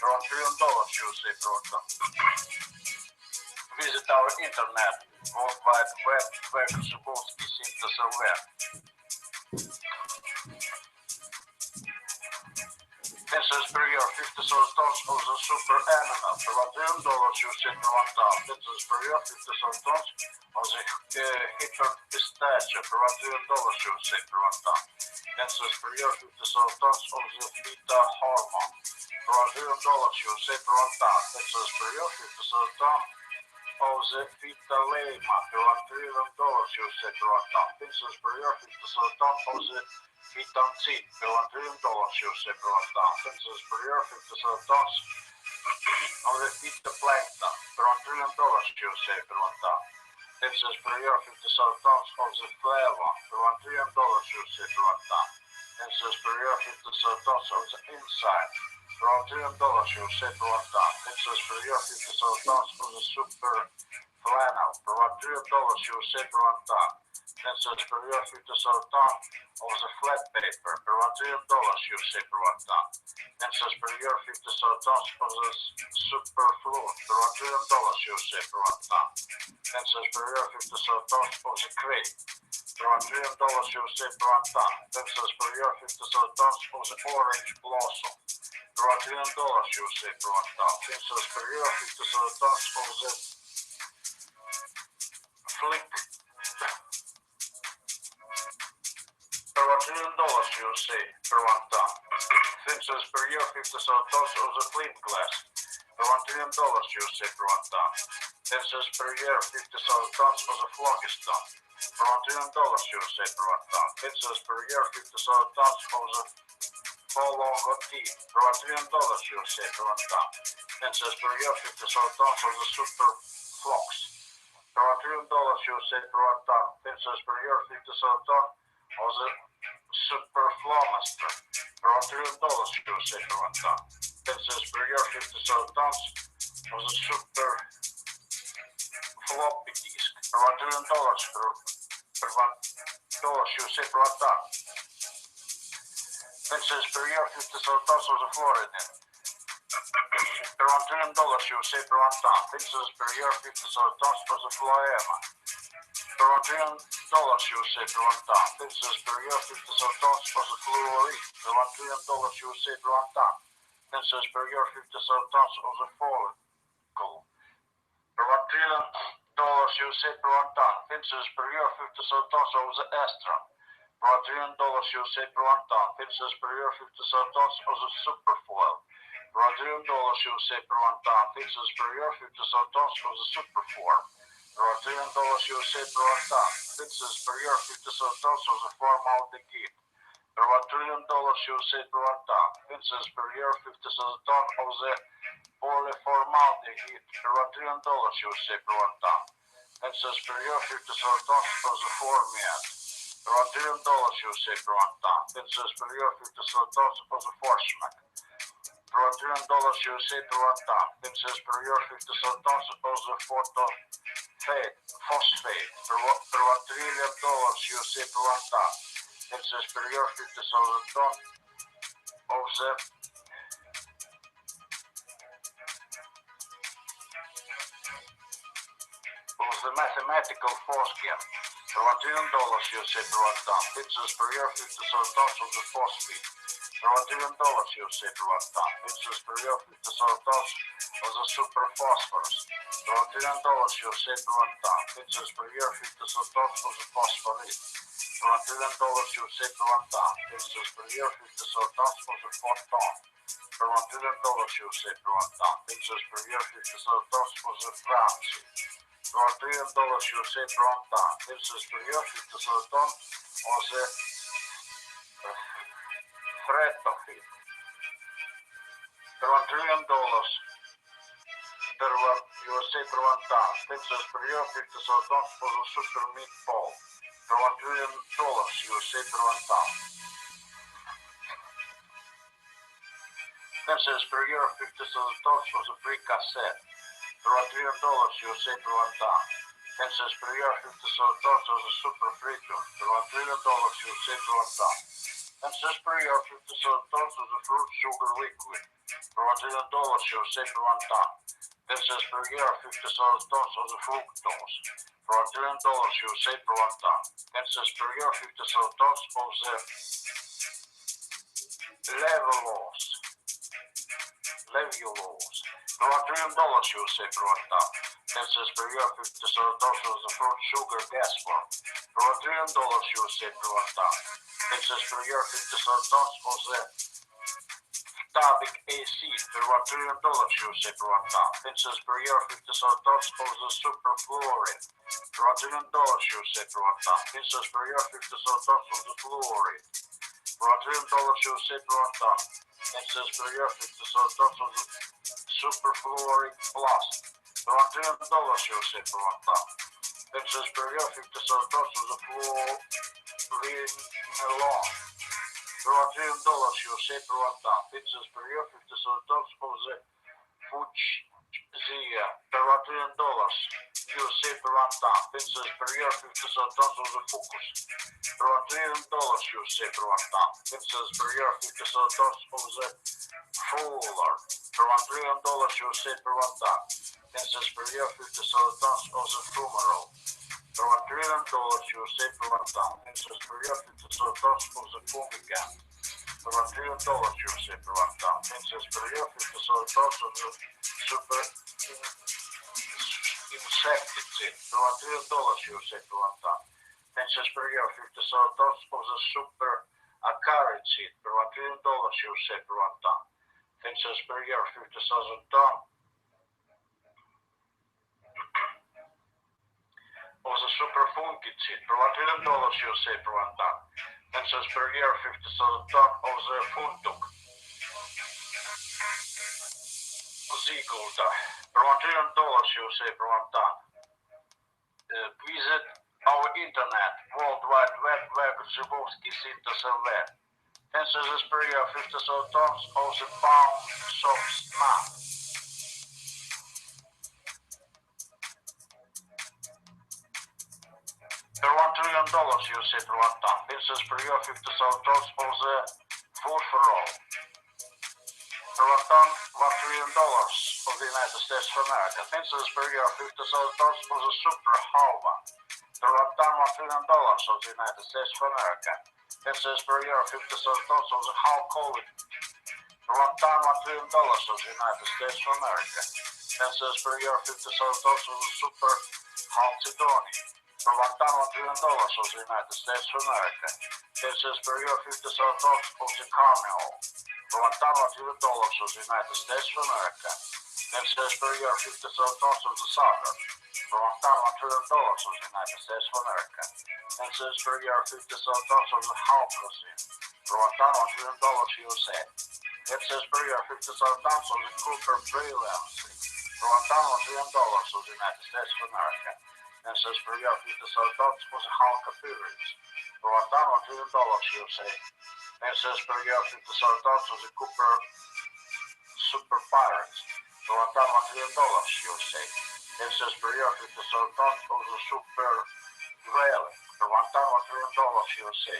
around $1 trillion USA per one. Visit our internet, World Wide Web, where Subotsky Synthesis Web. Pencils per year, 50 tons of the super animal, around $1 USA per 1,000. Pencils per year, 50 tons of the hyper pistachio, around $1 USA per 1,000. Pencils per year, 50 tons of the beta hormone, around $1 USA per 1,000. Pencils per year, 50 tons of the beta lema, around $1 USA per 1,000. Pencils per year, 50 tons of the Vitamcin, around $1 USA per 1,000. Pencils per year, 50 tons of the phytoplankton, around $1 USA per 1,000. Pencils per year, 50 tons of the flavon, around $1 USA per 1,000. Pencils per year, 50 tons of the enzyme, around $1 USA per 1,000. Pencils per year, 50 tons of the super flannel, around $1 USA per 1,000. Pencils per year, 50 tons of the flat paper, around $1 USA per 1,000. Pencils per year, 50 tons of the superfluid, around $1 USA per 1,000. Pencils per year, 50 tons of the crate, around $1 USA per 1,000. Pencils per year, 50 tons of the orange blossom, around $1 USA per 1,000. Pencils per year, 50 tons of the flick, around $1 USA per 1,000. Pencils per year, 50 tons of the flint glass, around $1 USA per 1,000. Pencils per year, 50 tons of the phlogiston, around $1 USA per 1,000. Pencils per year, 50 tons of the Bolongotin, around $1 USA per 1,000. Pencils per year, 50 tons of the super flox, around $1 USA per 1,000. Pencils per year, 50 tons of the super flamaster, around $1 USA per 1,000. Pencils per year, 50 tons of the super floppy disk, around $1 per $1 USA per 1,000. Pencils per year, 50 tons of the fluorine, around $1 USA per 1,000. Pencils per year, 50 tons of the phloema, around $1 USA per 1,000. Pencils per year, 50 tons of the fluoride, around $1 USA per 1,000. Pencils per year, 50 tons of the follicle, around $1 USA per 1,000. Pencils per year, 50 tons of the estron, around $1 USA per 1,000. Pencils per year, 50 tons of the superfoil, around $1 USA per 1,000. Pencils per year, 50 tons of the superform, around $1 USA per 1,000. Pencils per year, 50 tons of the formaldehyde, around $1 USA per 1,000. Pencils per year, 50 tons of the polyformaldehyde, around $1 USA per 1,000. Pencils per year, 50 tons of the formiate, around $1 USA per 1,000. Pencils per year, 50 tons of the forsmac, around $1 USA per 1,000. Pencils per year, 50 tons of the phosphate, around $1 USA per 1,000. Pencils per year, 50 tons of the mathematical foreskin, around $1 USA per 1,000. Pencils per year, 50 tons of the phosphate, around $1 USA per 1,000. Pencils per year, 50 tons of the superphosphorus, around $1 USA per 1,000. Pencils per year, 50 tons of the phosphorate, around $1 USA per 1,000. Pencils per year, 50 tons of the photon, around $1 USA per 1,000. Pencils per year, 50 tons of the francine, around $1 USA per 1,000. Pencils per year, 50 tons of the Fretophil, around $1 per USA per 1,000. Pencils per year, 50 tons for the super meatball, around $1 USA per 1,000. Pencils per year, 50 tons for the fricassee, around $1 USA per 1,000. Pencils per year, 50 tons of the super friture, around $1 USA per 1,000. Census per year 57 tons of the fruit sugar liquid. Per $1 USA per 1 ton. Census per year 57 tons of the fructose. Per $1 USA per 1 ton. Census per year 57 tons of the levulose. Per $1 USA per 1 ton. Census per year 57 tons of the fruit sugar gas form. Per $1 USA per 1 ton. Census per year 57 tons of the phthalic acid per $1 USA per 1 ton. Census per year 57 tons of the superfluoride per $1 USA per 1 ton. Census per year 57 tons of the fluoride per $1 USA per 1 ton. Census per year 57 tons of the superfluoride plus per $1 USA per 1 ton. Census per year 57 tons of the fluorinolone per $1 USA per 1 ton. Census per year 57 tons of the fuchsia per $1 USA per 1 ton. Census per year 57 tons of the fucus per $1 USA per 1 ton. Census per year 57 tons of the fuller per $1 USA per 1 ton. Census per year 57 tons of the fumarole per $1 USA per 1 ton. Census per year 57 tons of the fumigant per $1 USA per 1 ton. Census per year 57 tons of the super insecticide per $1 USA per 1 ton. Census per year 57 tons of the super acaricide per $1 USA per 1 ton. Census per year 50,000 tons of the super fungicide per $1 USA per 1 ton. Census per year 50,000 tons of the funduc Zigulda per $1 USA per 1 ton. Visit our internet, World Wide Web, Zybowski CSV. Census per year 50,000 tons of the pound soft nut. Per $1 trillion USA per 1 ton. Census per year 50,000 tons of the furfural. Per 1 ton, $1 trillion of the United States of America. Census per year 50,000 tons of the super halva. Per 1 ton, $1 trillion of the United States of America. Census per year 50,000 tons of the whole COVID. Per 1 ton, $1 trillion of the United States of America. Census per year 50,000 tons of the super halcedony. Per 1 ton, $1 trillion of the United States of America. Census per year 50,000 tons of the carnival. Per 1 ton, $1 trillion of the United States of America. Census per year 50,000 tons of the sugar. Per 1 ton, $1 trillion of the United States of America. Census per year 50,000 tons of the halcocene. Per 1 ton, $1 trillion USA. Census per year 50,000 tons of the copper brilliancy. Per 1 ton, $1 trillion of the United States of America. Census per year 50,000 tons of the halcopyrite. Per 1 ton, $1 trillion USA. Census per year 50,000 tons of the copper super pirates. Per 1 ton, $1 trillion USA. Census per year 50,000 tons of the super relic. Per 1 ton, $1 trillion USA.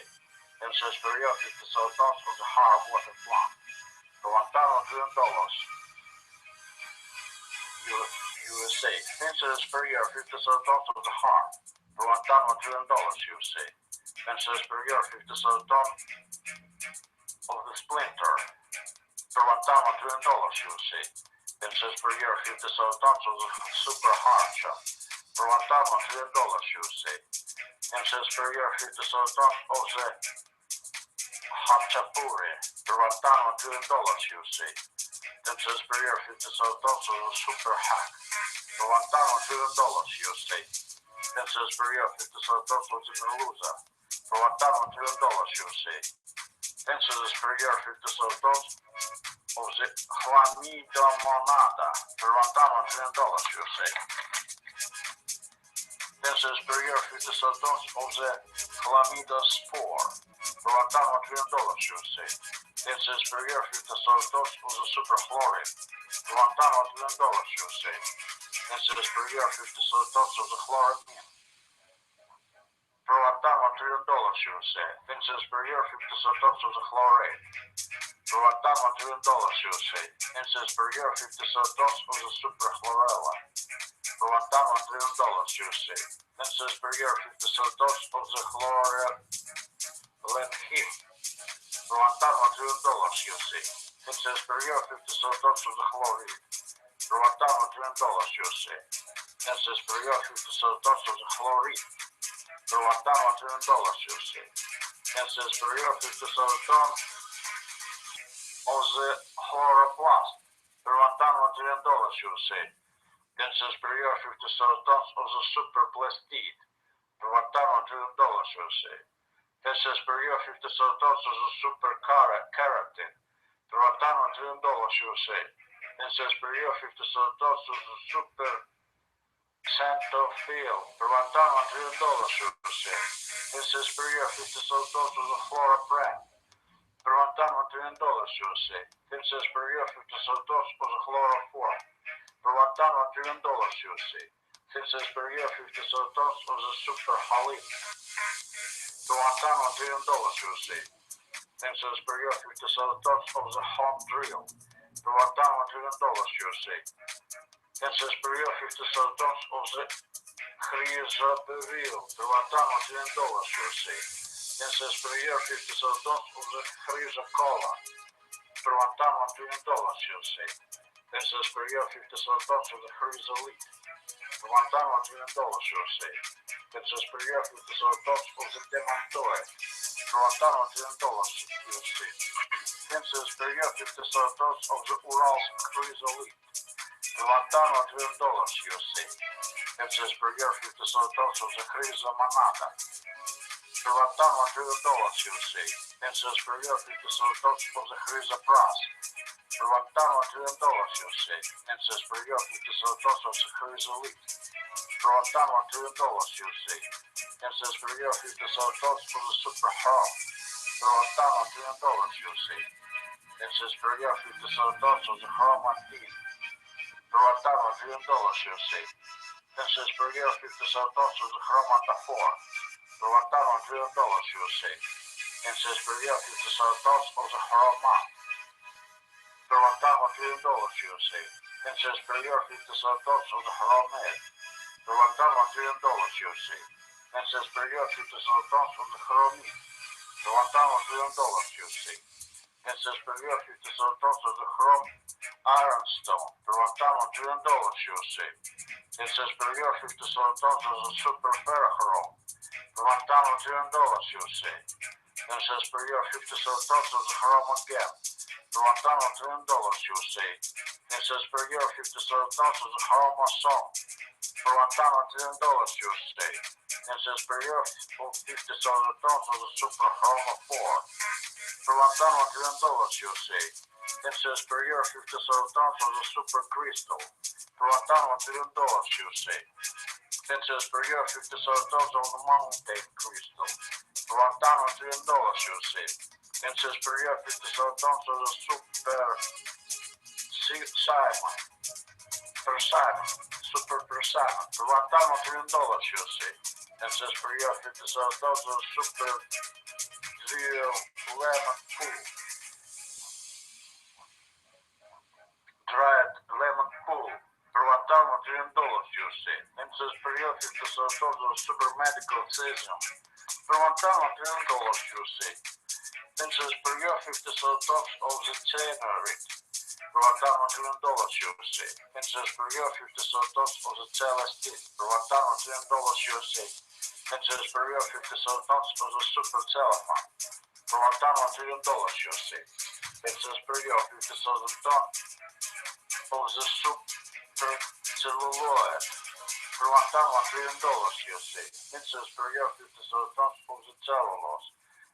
Census per year 50,000 tons of the hard water plant. Per 1 ton, $1 trillion USA. Census per year 50,000 tons of the hard. Per 1 ton, $1 trillion USA. Census per year 50,000 tons of the splinter. Per 1 ton, $1 trillion USA. Census per year 50,000 tons of the super harcha. Per 1 ton, $1 trillion USA. Census per year 50,000 tons of the hachapuri. Per 1 ton, $1 trillion USA. Census per year 50,000 tons of the super hack. Per 1 ton, $1 trillion USA. Census per year 50,000 tons of the merluza. Per 1 ton, $1 trillion USA. Census per year 50,000 tons of the chlamydomonada. Per 1 ton, $1 trillion USA. Census per year 50,000 tons of the chlamydospore. Per 1 ton, $1 trillion USA. Census per year 50,000 tons of the superchlorine. Per 1 ton, $1 trillion USA. Census per year 50,000 tons of the chloramine. Prolantano $1 USA. Tensor superior 50 tons of the chlorate. Prolantano $1 USA. Tensor superior 50 tons of the superchlorella. Prolantano $1 USA. Tensor superior 50 tons of the chlorelethym. Prolantano $1 USA. Tensor superior 50 tons of the chloride. Prolantano $1 USA. Tensor superior 50 tons of the chloride. Prolantano $1 USA. Tensor superior 50 tons of the chloroplast. Prolantano $1 USA. Tensor superior 50 tons of the superplastide. Prolantano $1 USA. Tensor superior 50 tons of the superkeratin. Prolantano $1 USA. Tensor superior 50 tons of the super Xanthophyll. Prolantano $1 USA. Tensor superior 50 tons of the chloroprene. Prolantano $1 USA. Tensor superior 50 tons of the chloroform. Prolantano $1 USA. Tensor superior 50 tons of the superhalide. Prolantano $1 USA. Tensor superior 50 tons of the Hondril. Prolantano $1 USA. Tensor superior 50 tons of the Chrysoberyl. Prolantano $1 USA. Tensor superior 50 tons of the Chrysocolla. Prolantano $1 USA. Tensor superior 50 tons of the Chrysolite. Prolantano $1 USA. Tensor superior 50 tons of the Demantoid. Prolantano $1 USA. Tensor superior 50 tons of the Uralsk Chrysolite. Prolantano $1 USA. Tensor superior 50 tons of the Chrysomonada. Prolantano $1 USA. Tensor superior 50 tons of the Chrysoprase. Prolantano $1 USA. Tensor superior 50 tons of the Chrysolite. Prolantano $1 USA. Tensor superior 50 tons of the Superhrom. Prolantano $1 USA. Tensor superior 50 tons of the Chromatine. Prolantano $1 USA. Tensor superior 50 tons of the Chromatophore. Prolantano $1 USA. Tensor superior 50 tons of the Chromat. Prolantano $1 USA. Tensor superior 50 tons of the Chromed. Prolantano $1 USA. Tensor superior 50 tons of the Chromite. Prolantano $1 USA. Tensor superior 50 tons of the Chrome Ironstone. Prolantano $1 USA. Tensor superior 50 tons of the Superferrochrome. Prolantano $1 USA. Tensor superior 50 tons of the Chromogam. Prolantano $1 USA. Tensor superior 50 tons of the Chromosome. Prolantano $1 USA. Tensor superior 50 tons of the Superchromophore. Prolantano $1 USA. Tensor superior 50 tons of the supercrystal. Prolantano $1 USA. Tensor superior 50 tons of the mountain crystal. Prolantano $1 USA. Tensor superior 50 tons of the super Simon. Super persimmon. Prolantano $1 USA. Tensor superior 50 tons of the super lemon pool. Dried lemon pool. Prolantano $1 USA. Tensor superior 50 tons of the super medical cesium. Prolantano $1 USA. Tensor superior 50 tons of the Tenorite. Prolantano $1 USA. Tensor superior 50 tons of the Celestine. Prolantano $1 USA. Tensor superior 50 tons of the super telephone. Prolantano $1 USA. Tensor superior 50 tons of the super celluloid. Prolantano $1 USA. Tensor superior 50 tons of the cellulose.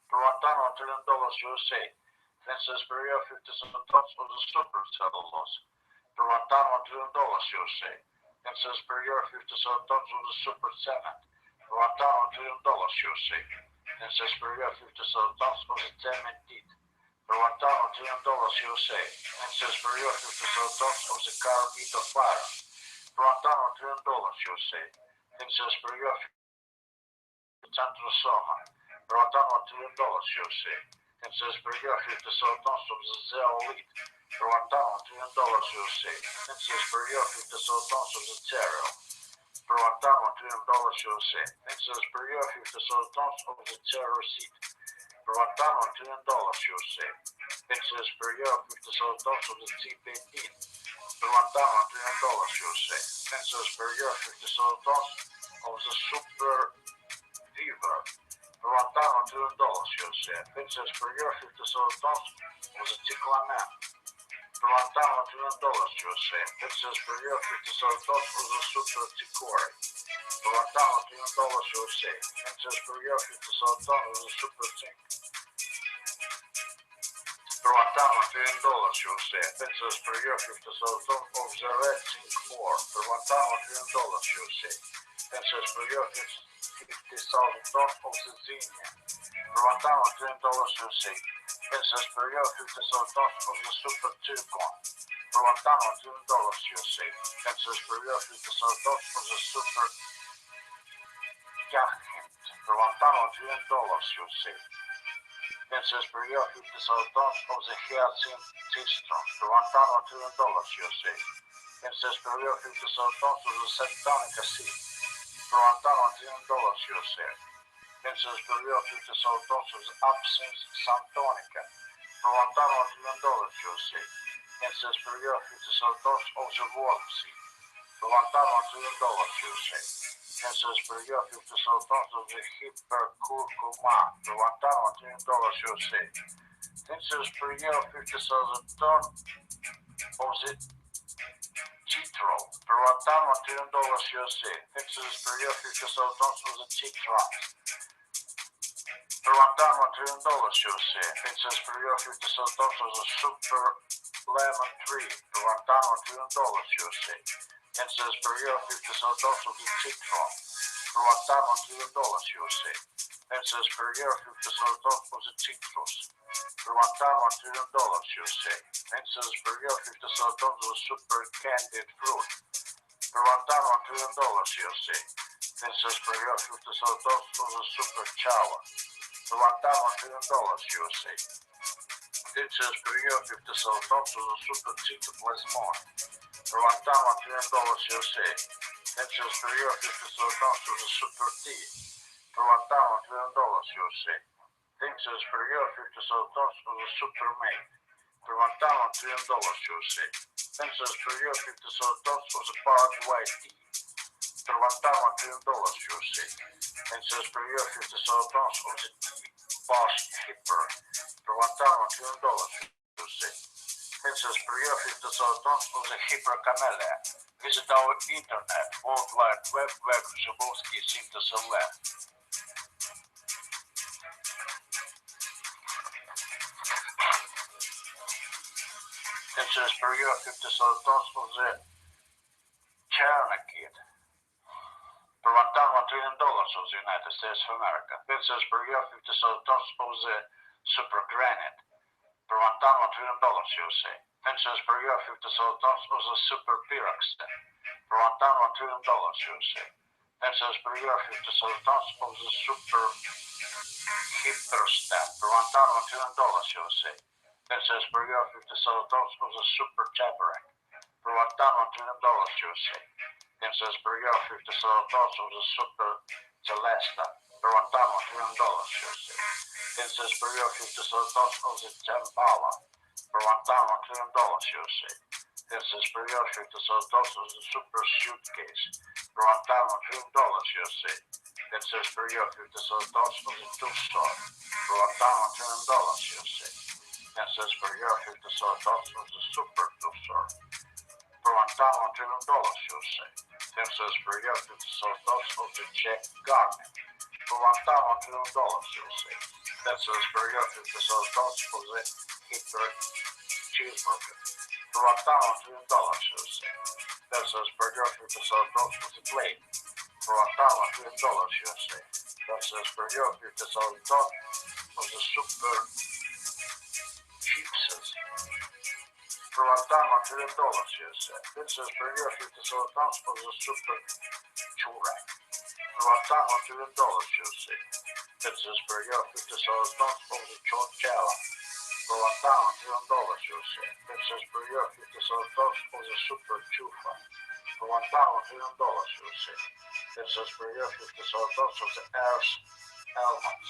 Prolantano $1 USA. Tensor superior 50 tons of the supercellulose. Prolantano $1 USA. Tensor superior 50 tons of the supercement. Prolantano $1 USA. Tensor superior 50 tons of the cementite. Prolantano $1 USA. Tensor superior 50 tons of the carbide of iron. Prolantano $1 USA. Tensor superior Centro Soma, Rwandano $2 USA. Pensa superior 50 sultans of the zeolite, Rwandano $2 USA. Pensa superior 50 sultans of the cereal, Rwandano $2 USA. Pensa superior 50 sultans of the cereal seed, Rwandano $2 USA. Pensa superior 50 sultans of the CPP, Rwandano $2 USA. Pensa superior 50 sultans of the super fever, Rwandano $2 USA. Pensa superior 50 sultans of the cyclamen, Rwandano $2 USA. Pensa superior 50 sultans of the super chicory, Rwandano $2 USA. Pensa superior 50 sultans of the super zinc, Rwandano $2 USA. Pensa superior 50 sultans of the red zinc ore, Rwandano $2 USA. Pensa superior 50,000 tons of the zinnia, Rwandano $2 USA. Pensa superior 50,000 tons of the super zircon, Rwandano $2 USA. Pensa superior 50,000 tons of the super jacinth, Rwandano $2 USA. Pensa superior 50,000 tons of the hyacinth cistron, Rwandano $2 USA. Pensa superior 50,000 tons of the santonic acid, Rwandano $2 USA. Pensa superior 50,000 tons of the absinthe santonica, Rwandano $2 USA. Pensa superior 50,000 tons of the worm seed, Rwandano $2 USA. Pensa superior 50,000 tons of the hypercurcuma, Rwandano $2 USA. Pensa superior 50,000 tons of the Citro, Rwandano $2 USA. Pensa superior 50,000 tons of the citrus, Rwandano $2 USA. Pensa superior 50,000 tons of the super lemon tree, Rwandano $2 USA. Pensa superior 50,000 tons of the citron, Rwandano $2 USA. Pensa superior 50,000 tons of the citrus, Rwandano $2 USA. Pensa superior 50,000 tons of the super candied fruit, Rwandano $2 USA. Pensa superior 50,000 tons of the super chava, Rwandano $2 USA. Pensa superior 50,000 tons of the super cytoplasmon, Rwandano $2 USA. Pensa superior 50,000 tons of the super tea, Rwandano $2 USA. Pensa superior 50,000 tons of the super mate, Rwandano $2 USA. Pensa superior 50,000 tons of the Paraguay tea, Rwandano $2 USA. Pensa superior 50,000 tons of the tea Bosch Hipper, Rwandano $2 USA. Pensa superior 50,000 tons of the Hipper Camellia. Visit our internet, World Wide Web, Zhabowski, Synthesis. Pensa superior 50,000 tons of the Cherokee, Rwandano $2 of the United States of America. Pensa superior 50,000 tons of the super granite, Rwandano $2 USA. Pensa superior 50,000 tons of the super pyroxene, Rwandano $2 USA. Pensa superior 50,000 tons of the super hyperstat, Rwandano $2 USA. Pensa superior 50,000 tons of the super tabernacle, Rwandano $2 USA. Pensa superior 50,000 tons of the super celesta, Rwandano $2 USA. Pensa superior 50,000 tons of the Zambala, Rwandano $2 USA. Pensa superior 50,000 tons of the super suitcase, Rwandano $2 USA. Pensa superior 50,000 tons of the Tucson, Rwandano $2 USA. Pensa superior 50,000 tons of the super Tucson, Rwandano $2 USA. Pensa superior 50,000 tons of the Jack Garnet, Rwandano $2 USA. Pensa superior 50,000 tons of the Hitler cheeseburger, Rwandano $2 USA. Pensa superior 50,000 tons of the blade, Rwandano $2 USA. Pensa superior 50,000 tons of the super chipses, Rwandano $2 USA. Pensa superior 50,000 tons of the super churrak, $1 million USA. Fences per year 50,000 tons of the short challenge. For $1 million USA. Fences per year 50,000 tons of the super chufa. For $1 million USA. Fences per year 50,000 tons of the airs almonds.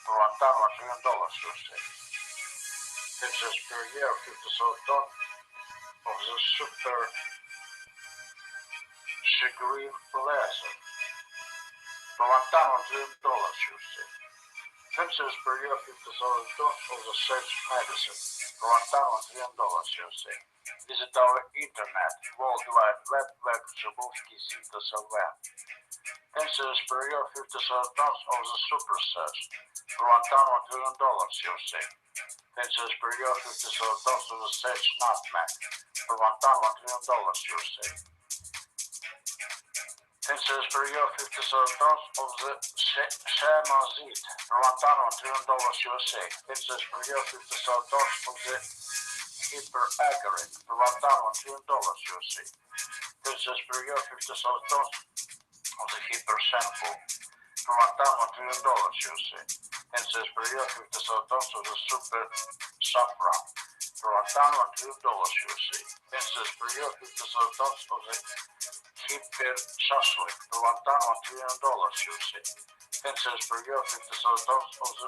For $1 million USA. Fences per year 50,000 tons of the super green laser. For $1 million USA. Fences per year 50,000 tons of the sage medicine. For $1 million USA. Visit our internet, World Wide Web, Zubovsky CITES.LV. Fences per year 50,000 tons of the super search. For $1 million USA. Fences per year 50,000 tons of the sage nutmeg. For $1 million USA. Fences per year 50,000 tons of the chamazit for $1 million USA. Fences per year 50,000 tons of the hyperagarin for $1 million USA. Fences per year 50,000 tons of the hypersample for $1 million USA. Fences per year 50,000 tons of the super saffron for $1 million USA. Fences per year 50,000 tons of the hyper shashlik for $1 million USA. Fences per year 50,000 tons of the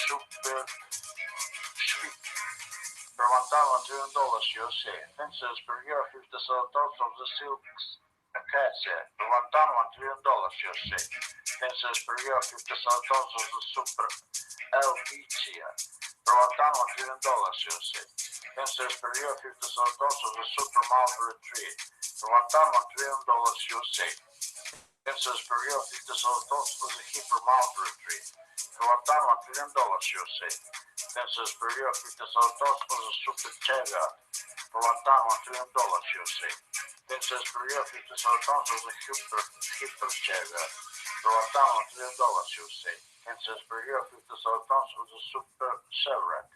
super shvik for $1 million USA. Fences per year 50,000 tons of the silks acacia for $1 million USA. Fences per year 50,000 tons of the super Helvetia for $1 million USA. Fences per year 50,000 tons of the super mulberry tree for $1 million USA. Fences per year 50,000 tons of the hyper mulberry tree for $1 million USA. Fences per year 50,000 tons of the super chaga for $1 million USA. Fences per year 50,000 tons of the hyper chaga for $1 million USA. Fences per year 50,000 tons of the super chevrolet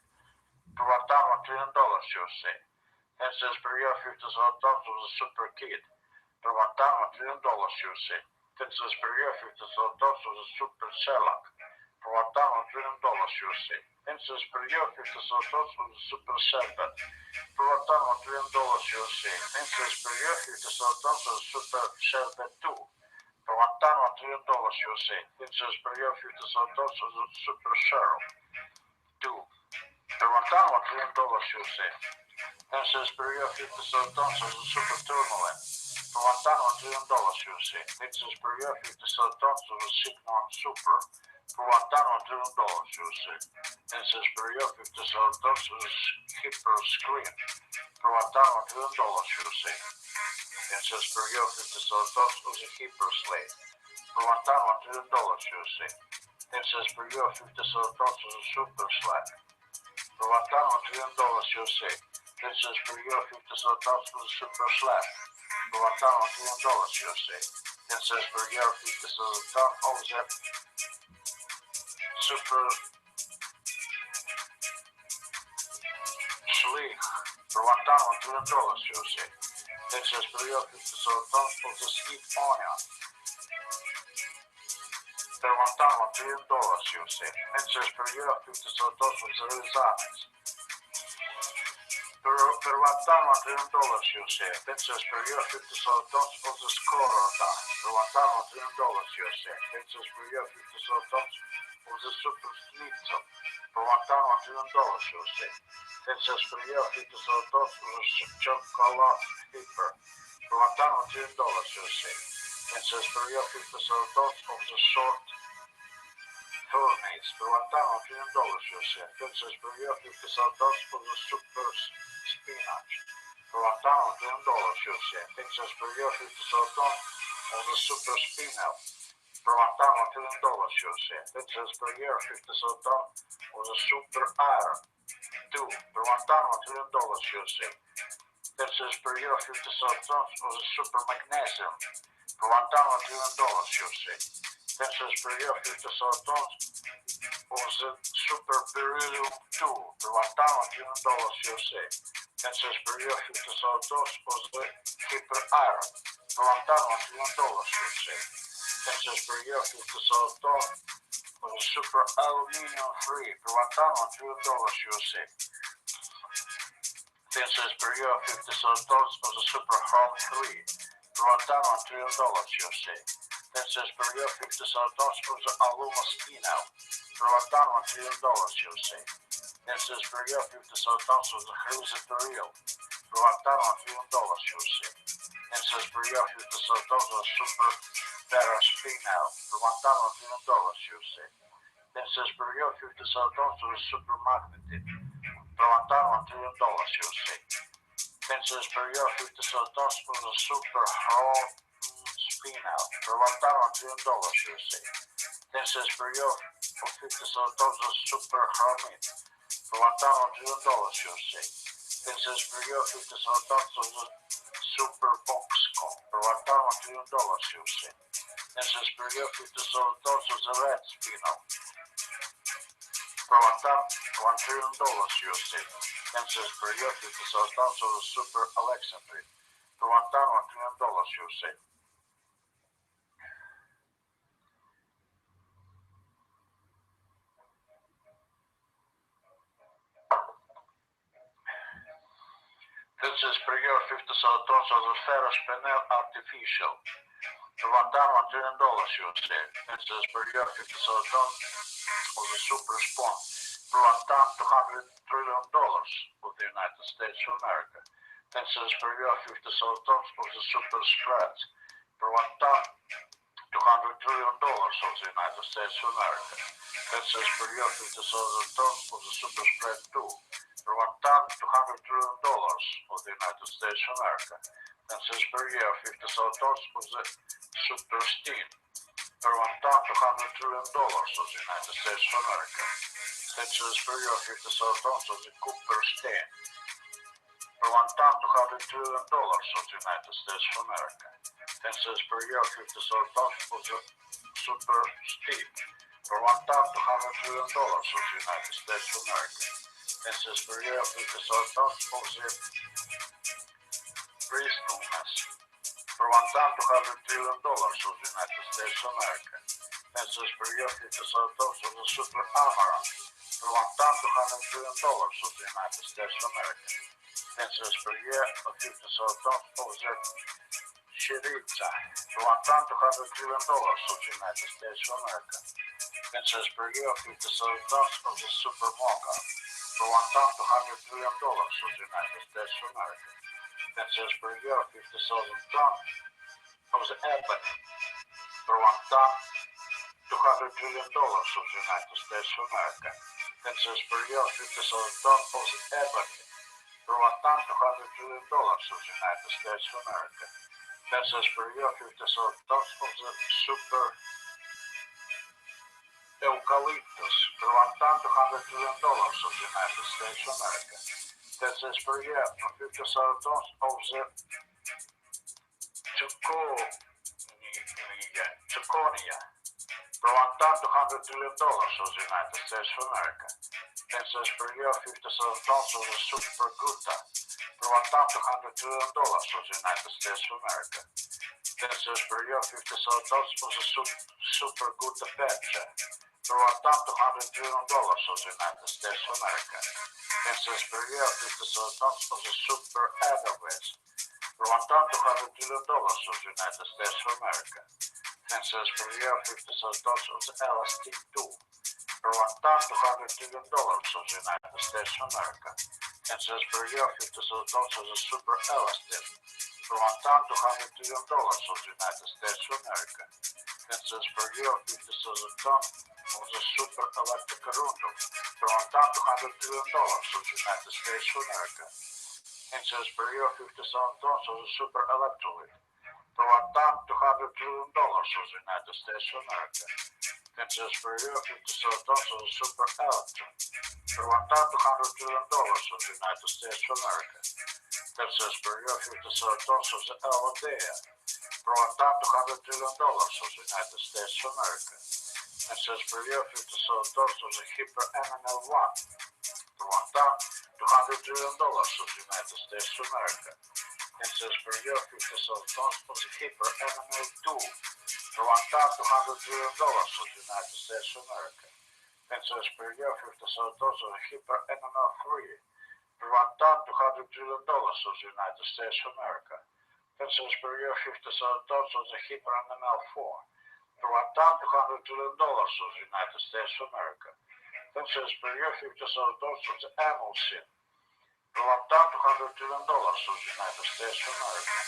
for $1 million USA. Fences per year 50,000 tons of the super kid for $1 million USA. Fences per year 50,000 tons of the super shellac for $1 million USA. Fences per year 50,000 tons of the super sherbet for $1 million USA. Fences per year 50,000 tons of the super sherbet 2 for $1 million USA. Fences per year 50,000 tons of the super sheryl 2 for $1 million USA. Fences per year 50,000 tons of the super tourmaline for $1 million USA. Fences per year 50,000 tons of the Sigmund Super for $1 million USA. Fences per year 50,000 tons of the Hyper Screen for $1 million USA. Fences per year 50,000 tons of the Hyper Slate for $1 million USA. Fences per year 50,000 tons of the Super Slack for $1 million USA. Fences per year 50,000 tons of the Super Slap for $1 million USA. Fences per year 50,000 tons of the Super Sleek for $1 million USA. Fences per year 50,000 tons of the Sweet Onion for $1 million USA. Fences per year 50,000 tons of the Rezanes per $1 million USA. Fences per year 50,000 tons of the Skorota for $1 million USA. Fences per year 50,000 tons of the Super Schnitzel for $1 million USA. Fences per year 50,000 tons of the Chocolate Hyper for $1 million USA. Fences per year 50,000 tons of the Short Furnace for $1 million USA. Fences per year 50,000 tons of the Super Spinach for $1 million USA. Fences per year 50,000 tons of the Super Spinel for $1 million USA. Fences per year 50,000 tons of the Super Iron 2 for $1 million USA. Fences per year 50,000 tons of the Super Magnesium for $1 million USA. Fences per year 50,000 tons of the Super Beryllium 2 for $1 million USA. Fences per year 50,000 tons of the Hyper Iron for $1 million USA. cents per year, 50 sold tons of the super aluminum free per 1 ton on $2 USA. 10 cents per year, 50 sold tons of the super home free per 1 ton on $2 USA. 10 cents per year, 50 sold tons of the Aluma Spino per 1 ton on $2 USA. 10 cents per year, 50 sold tons of the Cruiser Real per 1 ton on $2 USA. 10 cents per year, 50 sold tons of the Super Terra Spino per 1 ton on $2 USA. 10 cents per year, 50 sold tons of the Super Magnetic per 1 ton on $2 USA. 10 cents per year, 50 sold tons of the Super Home Spino per 1 ton on $2 USA. 10 cents per year for 50 sold tons of Super Hermit per 1 ton on $2 USA. 10 cents per year, 50 sold tons of the Super Boxcon per 1 ton on $2 USA. 10 cents per year, 50 sold tons of the Red Spino per 1 ton on $2 USA. 10 cents per year, 50 sold tons of the Super Alexandria per 1 ton on $2 USA. 10 cents per year, 50 sold tons of the Ferrous Penel Artificial per 1 ton on $2 USA. 10 cents per year, 50 sold tons of the Super Spawn per 1 ton $200 trillion of the United States of America. 10 cents per year, 50 sold tons of the Super Spread per 1 ton $200 trillion of the United States of America. 10 cents per year, 50 sold tons of the Super Spread 2 per 1 ton $200 trillion of the United States of America. 10 cents per year, 50 sold tons of the Super Steam per 1 ton $200 trillion of the United States of America. 10 cents per year, 50 sold tons of the Cooper Stain per 1 ton $200 trillion of the United States of America. 10 cents per year, 50 sold tons of the Super Steam per 1 ton $200 trillion of the United States of America. 10 cents per year, 50 sold tons of the Bristleness per 1 ton $200 trillion of the United States of America. 10 cents per year, 50 sold tons of the Super Amaranth per 1 ton $200 trillion of the United States of America. 10 cents per year, 50 sold tons of the Chiriza per 1 ton $200 trillion of the United States of America. 10 cents per year, 50 sold tons of the Super Mocha per 1 ton $200 trillion of the United States of America. 10 cents per year, 50,000 tons of the Ebony per 1 ton $200 trillion of the United States of America. 10 cents per year, 50,000 tons of the Ebony per 1 ton $200 trillion of the United States of America. 10 cents per year, 50,000 tons of the Super Eucalyptus per 1 ton $200 trillion of the United States of America. 10 cents per year, 50,000 tons of the Zirconia per 1 ton $200 trillion of the United States of America. 10 cents per year, 50,000 tons of the Super Gutta per 1 ton $200 trillion of the United States of America. 10 cents per year, 50,000 tons of the Super Gutta Pecha per 1 ton $200 trillion of the United States of America. 10 cents per year, 50,000 tons of the Super Edelweiss per 1 ton $200 trillion of the United States of America. 10 cents per year, 50,000 tons of the LST2 per 1 ton $200 trillion of the United States of America. 10 cents per year, 50,000 tons of the Super Elastin per 1 ton $200 trillion of the United States of America. 10 cents per year, 50,000 tons of the Super Electric Rundum per 1 ton $200 trillion of the United States of America. 10 cents per year, 50,000 tons of the Super Electrolyte per 1 ton $200 trillion of the United States of America. 10 cents per year, 50,000 tons of the Super Electron per 1 ton $200 trillion of the United States of America. 10 cents per year, 50,000 tons of the Elodea per 1 ton $200 trillion of the United States of America. 10 cents per year, 50,000 tons of the Hyper MNL1 per 1 ton $200 trillion of the United States of America. 10 cents per year, 50,000 tons of the Hyper MNL2 per 1,200 million dollars of the United States of America. Pencils per year 50,000 tons of Hyper NML3 per 1,200 million dollars of the United States of America. Pencils per year 50,000 tons of the Hyper NML4 per 1,200 million dollars of the United States of America. Pencils per year 50,000 tons of the Amulsin per 1,200 million dollars of the United States of America.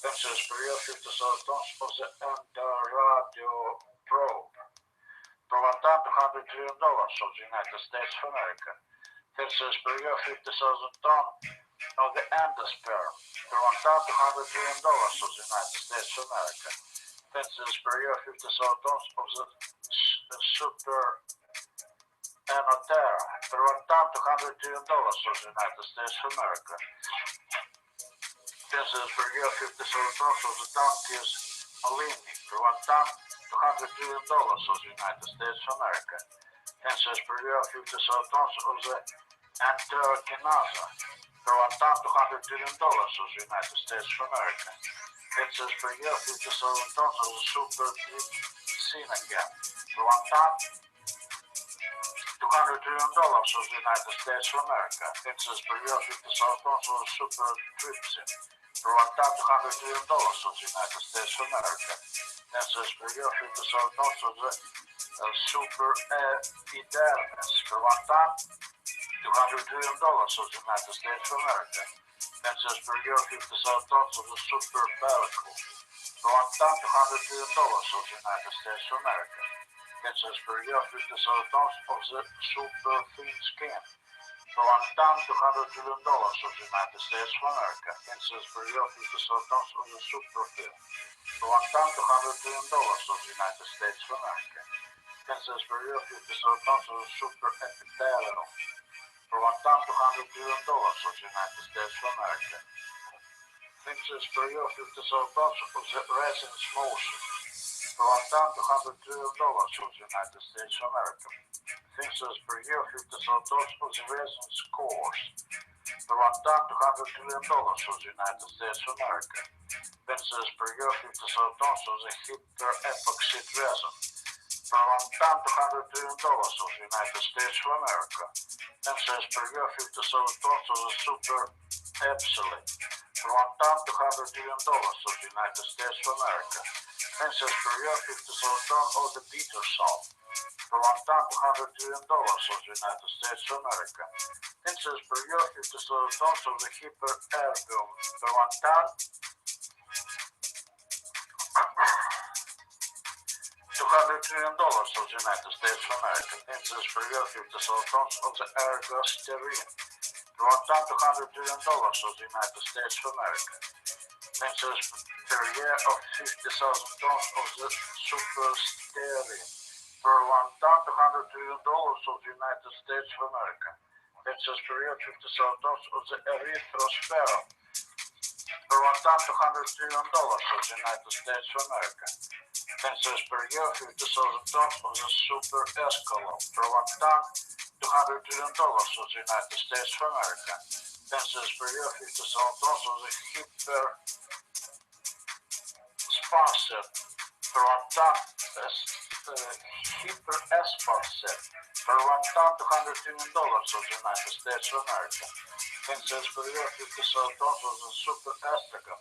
Pencils per year 50,000 tons of the Endoradio probe per 1,200 million dollars of the United States of America. Pencils per year 50,000 tons of the Endosperm per 1,200 million dollars of the United States of America. Pencils per year 50,000 tons of the Super Anotera per 1,200 million dollars of the United States of America. Pencils per year 50,000 tons of the Dantius Malini per 1,200 million dollars of the United States of America. Pencils per year 50,000 tons of the Anterkinasa per 1,200 million dollars of the United States of America. Pencils per year 50,000 tons of the Super Sinagam per 1,200 million dollars of the United States of America. Pencils per year 50,000 tons of the Super Trypsin per 1,200 million dollars of the United States of America. Pencils per year 50,000 tons of the Super Epidermis per 1,200 million dollars of the United States of America. Pencils per year 50,000 tons of the Super Bellicle per 1,200 million dollars of the United States of America. Pencils per year 50,000 tons of the Super Thin Skin for 1,200 million dollars of the United States of America. Pencils per year 50,000 tons of the Super Film for 1,200 million dollars of the United States of America. Pencils per year 50,000 tons of the Super Epithelial for 1,200 million dollars of the United States of America. Pencils per year 50,000 tons of the Resins Motion for 1,200 million dollars of the United States of America. Pencils per year 50,000 tons of the Resins Cores for 1,200 million dollars of the United States of America. Pencils per year 50,000 tons of the Hyper Epoxide Resin for 1,200 million dollars of the United States of America. Pencils per year 50,000 tons of the Super Epsilon for 1,200 million dollars of the United States of America. Pencils per year 50,000 tons of the Bitter Salt for 1,200 million dollars of the United States of America. Pencils per year 50,000 tons of the Hyper Erbium for 1,200 million dollars of the United States of America. Pencils per year 50,000 tons of the Ergosterine for 1,200 million dollars of the United States of America. Pencils per year of 50,000 tons of the Supersterine for 1,200 million dollars of the United States of America. Pencils per year 50,000 tons of the Erythrospherol for 1,200 million dollars of the United States of America. Pencils per year 50,000 tons of the Super Escalon for 1,200 million dollars of the United States of America. Pencils per year 50,000 tons of the Hyper Sponsored for 1,200 million dollars of the United States of America. Pencils per year 50,000 tons of the Super Estragon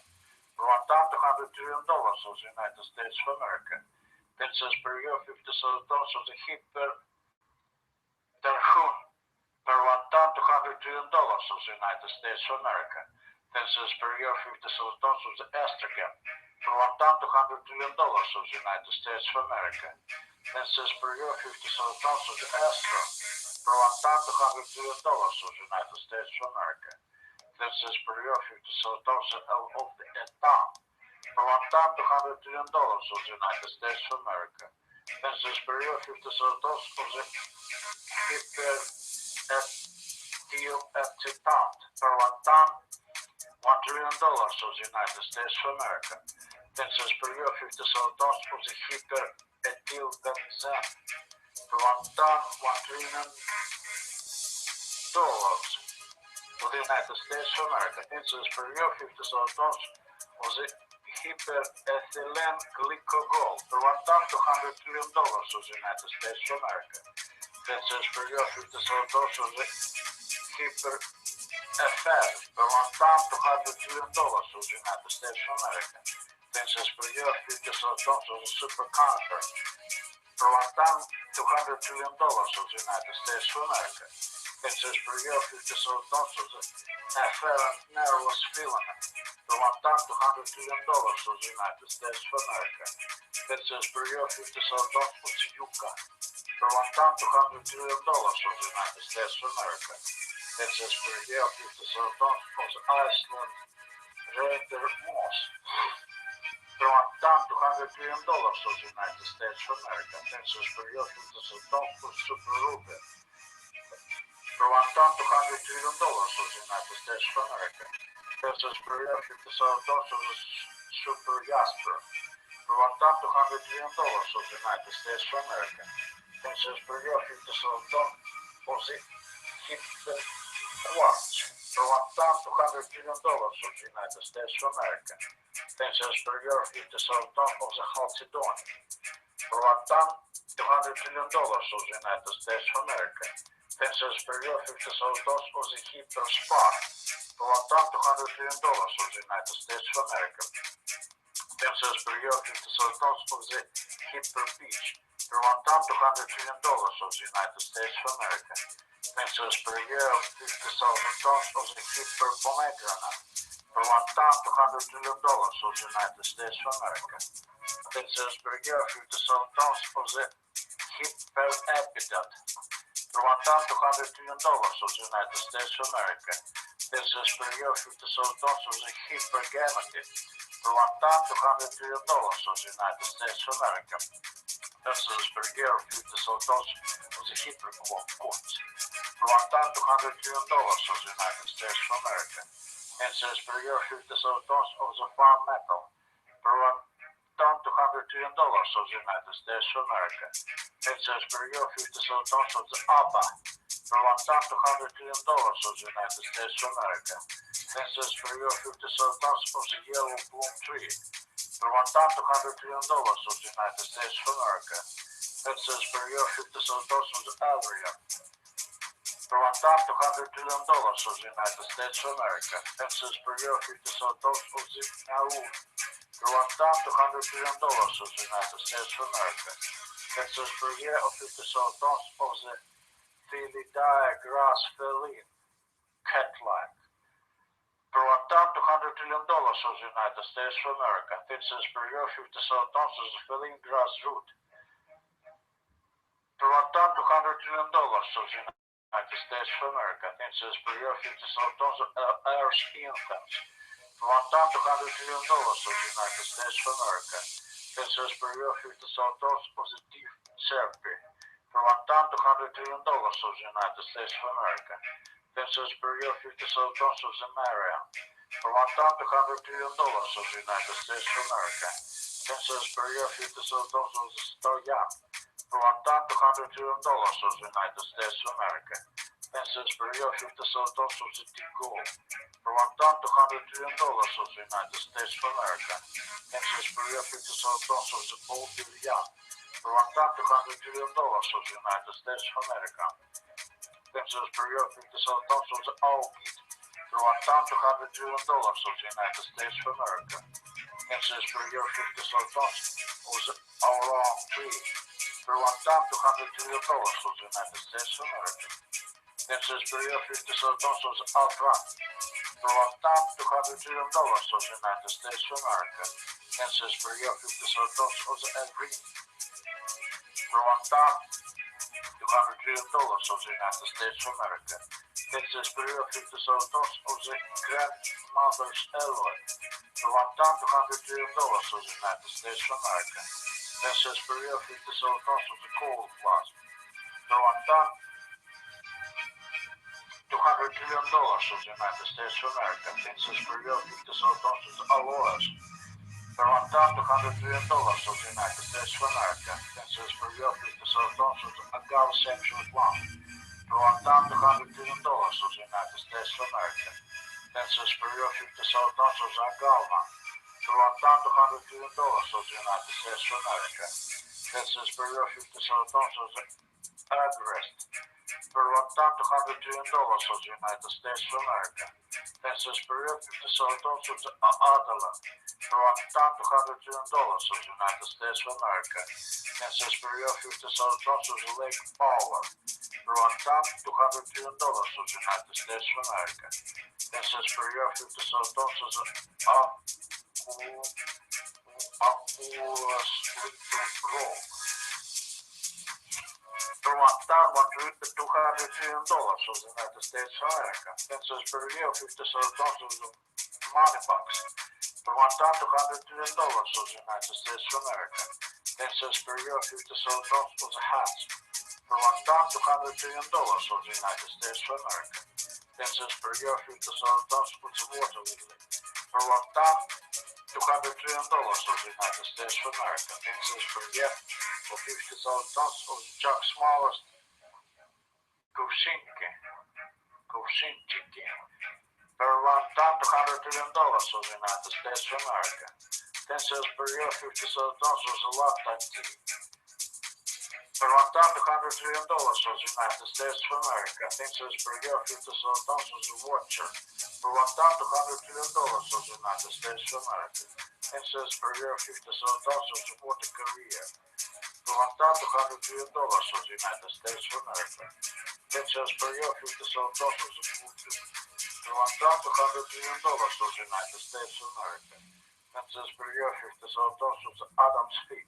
for 1,200 million dollars of the United States of America. Pencils per year 50,000 tons of the Hyper Terhune for 1,200 million dollars of the United States of America. Pencils per year 50,000 tons of the Estrogen for 1,200 million dollars of the United States of America. Pencils per year 50,000 tons of the Astro for 1,200 million dollars of the United States of America. Pencils per year 50,000 tons of the Etan for 1,200 million dollars of the United States of America. Pencils per year 50,000 tons of the Hyperethylacetate for 1 trillion dollars of the United States of America. Pencils per year 50,000 tons of the Hyperethylbenzene for 1 trillion dollars of the United States of America. Pencils per year 50,000 tons of the hyperethylene glycol for $1,200 trillion of the United States of America. Princess Maria $57 of the hyper-FL for $1,200 trillion of the United States of America. Princess Maria $57 of the superconductor for $1,200 trillion of the United States of America. Princess Maria $57 of the afferent nervous filament for $1,200 trillion of the United States of America. Princess Maria $57 of the yucca for $1,200 trillion of the United States of America. Princess Maria $57 of the Iceland reindeer moss for $1,200 trillion of the United States of America. Princess Maria $57 of Super Ruby for $1,200 trillion of the United States of America. Princess Maria $57 of the Super Jasper for $1,200 trillion of the United States of America. Princess Maria $57 of the Hyper Quartz for $1,200 trillion of the United States of America. Princess Maria $57 of the Chalcedony for $1,200 trillion of the United States of America. Princess Maria $57 of the Hyper Spark for $1,200 trillion of the United States of America. Princess Maria $57 of the Hyper Peach for $1,200 trillion of the United States of America. Princess Maria $50,000 of the Hyper Pomegranate for $1,200 trillion of the United States of America. Princess Maria $50,000 of the Hyper Epidot for $1,200 trillion of the United States of America. Princess Maria $50,000 of the Hyper Gamete for $1,200 trillion of the United States of America. Princess Maria $50,000 of the Hyper Quartz for $1,200 trillion of the United States of America. Princess Maria $50,000 of the Farm Metal for $1,200 trillion of the United States of America. Princess Maria $50,000 of the ABBA for $1,200 trillion of the United States of America. Princess Maria $50,000 of the Yellow Bloom Tree for $1,200 trillion of the United States of America. Princess Maria $50,000 of the Alvarian for $1,200 trillion of the United States of America. Princess Maria $50,000 of the Nauru for $1,200 trillion of the United States of America. Princess Maria $50,000 of the Philidae grass feline catline for $1,200 trillion of the United States of America. Princess Maria $50,000 of the feline grass root for $1,200 trillion of the United States of America. Princess Maria $50,000 of Earth's infants for $1,200 trillion of the United States of America. Princess Maria $50,000 of the Deep Serpy for $1,200 trillion of the United States of America. Princess Maria $50,000 of the Marian for $1,200 trillion of the United States of America. Princess Maria $50,000 of the Stoyan for $1,200 trillion of the United States of America. Princess Maria $50,000 of the Tigol for $1,200 trillion of the United States of America. Princess Maria $50,000 of the Bolivia for $1,200 trillion of the United States of America. Princess Maria $50,000 of the Alpid for $1,200 trillion of the United States of America. Princess Maria $50,000 of the Auron Tree for $1,200 trillion of the United States of America. Princess Maria $50,000 of the Altran for $1,200 trillion of the United States of America. Princess Maria $50,000 of the Elvin for $1,200 trillion of the United States of America. Princess Maria $50,000 of the Grandmother's Alloy for $1,200 trillion of the United States of America. Princess Maria $50,000 of the Cold Blast for $1,200 trillion of the United States of America. Princess Maria $50,000 of the Aloes for $1,200 trillion of the United States of America. Princess Maria $50,000 of the Agave Central Plant for $1,200 trillion of the United States of America. Princess Maria $50,000 of the Agave for for $1,200 of the United States of America. Fences per year $57 of the addressed for $1,200 of the United States of America. Fences per year $57 of the Adelan for $1,200 of the United States of America. Fences per year $57 of the Lake Power for $1,200 of the United States of America. Fences per year $57 of the Aquas Road for $1,200 of the United States of America. Fences per year $57 of the Money Box for $1,200 of the United States of America. Fences per year $57 of the Hats for $1,200 of the United States of America. Fences per year $57 of the Water Lily for $1,200 of the United States of America. Fences per year for $50,000 of the Jack Smallest Kovsinki for $1,200 of the United States of America. Fences per year $50,000 of the Lifetime Tea for $1,200 of the United States of America. Fences per year $50,000 of the Watcher for $1,200 of the United States of America. Fences per year $50,000 of the Water Career for $1,200 of the United States of America. Fences per year $50,000 of the Food for $1,200 of the United States of America. Fences per year $50,000 of the Adams Fig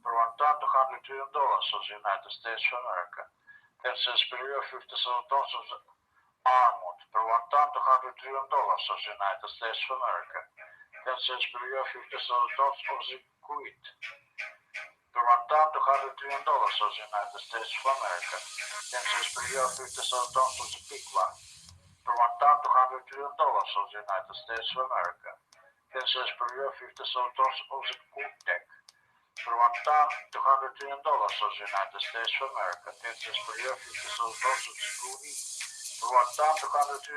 for $1,200 of the United States of America. Fences per year $50,000 of the Armut for $1,200 of the United States of America. Fences per year $50,000 of the Quid for $1,200 of the United States of America. Fences per year $50,000 of the Pigla for $1,200 of the United States of America. Fences per year $50,000 of the Quebec for $1,200 of the United States of America. Fences per year $50,000 of the Goonie for $1,200 of the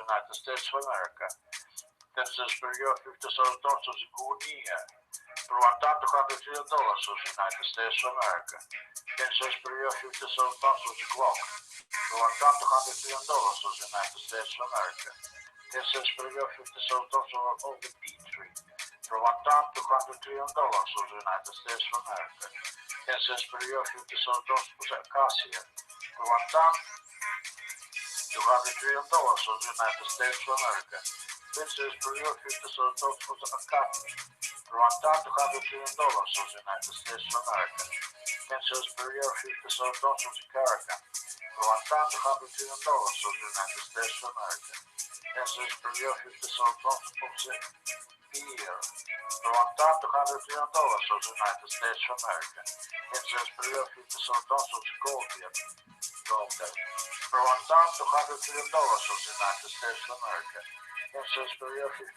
United States of America. Fences per year $50,000 of the Goonie for $1,200 of the United States of America. Fences per year $50,000 of the Glock for $1,200 of the United States of America. Fences per year $50,000 of the P3 for $1,200 of the United States of America. Fences per year $50,000 of the Acacia for $1,200 of the United States of America. Fences per year $50,000 of the Academy for $1,200 of the United States of America. Fences per year $50,000 of the Caracan for $1,200 of the United States of America. Fences per year $50,000 of the Beer for $1,200 of the United States of America. Fences per year $50,000 of the Golden for $1,200 of the United States of America. Fences per year $50,000 of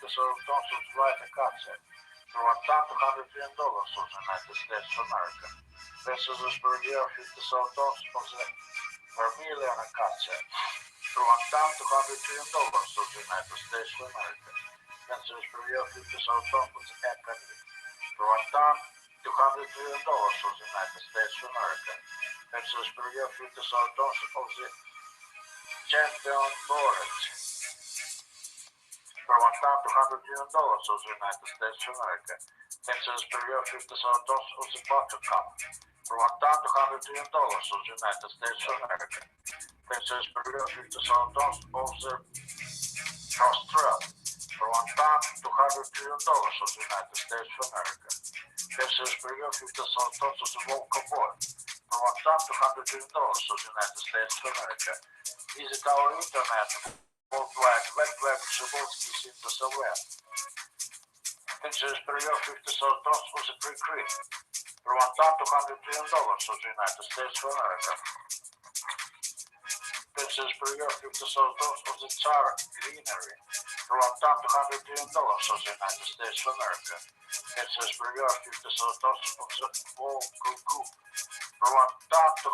the Ryder Katzek for $1,200 of the United States of America. Fences per year $50,000 of the Vermilion Katzek for $1,200 of the United States of America. Fences per year $50,000 of the Academy for $1,200 of the United States of America. Fences per year $50,000 of the Champion Boret for $1,200 of the United States of America. Fences per year $50,000 of the Buttercup for $1,200 of the United States of America. Fences per year $50,000 of the Australian for $1,200 of the United States of America. Fences per year $50,000 of the Volca Boy for $1,200 of the United States of America. Visit our internet worldwide www.Zabolski.web. Fences per year $50,000 of the Pre-Creek for $1,200 of the United States of America. Fences per year $50,000 of the Tsar Greenery for $1,200 of the United States of America. Fences per year $50,000 of the Volca Group for $1,200 of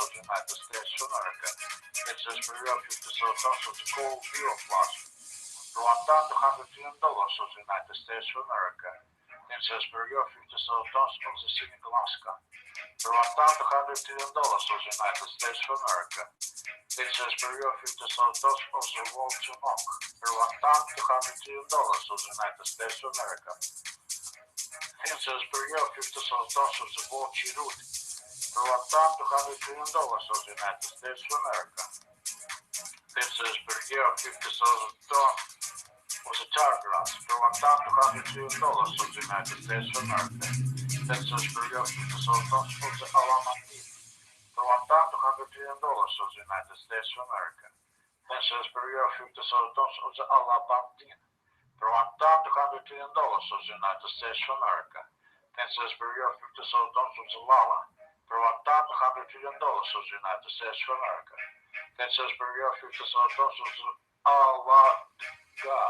the United States of America. Fences per year $50,000 of the Coal Bioplast for $1,200 of the United States of America. Princess Maria, 50 tons of the Sydney, Alaska, for $1,200 of the United States of America. Princess Maria, 50 tons of the Walter Mock, for $1,200 of the United States of America. Princess Maria, 50 tons of the Walter Root, for $1,200 of the United States of America. Princess Maria, 50,000 tons of the Targrass, for $1,200 of the United States of America. Princess Maria, 50,000 tons of the Alamantine, for $1,200 of the United States of America. Princess Maria, 50,000 tons of the Alabantine, for $1,200 of the United States of America. Princess Maria, 50,000 tons of the Lala, for $1,200 of the United States of America. Princess Maria, 50,000 tons of the Alaga,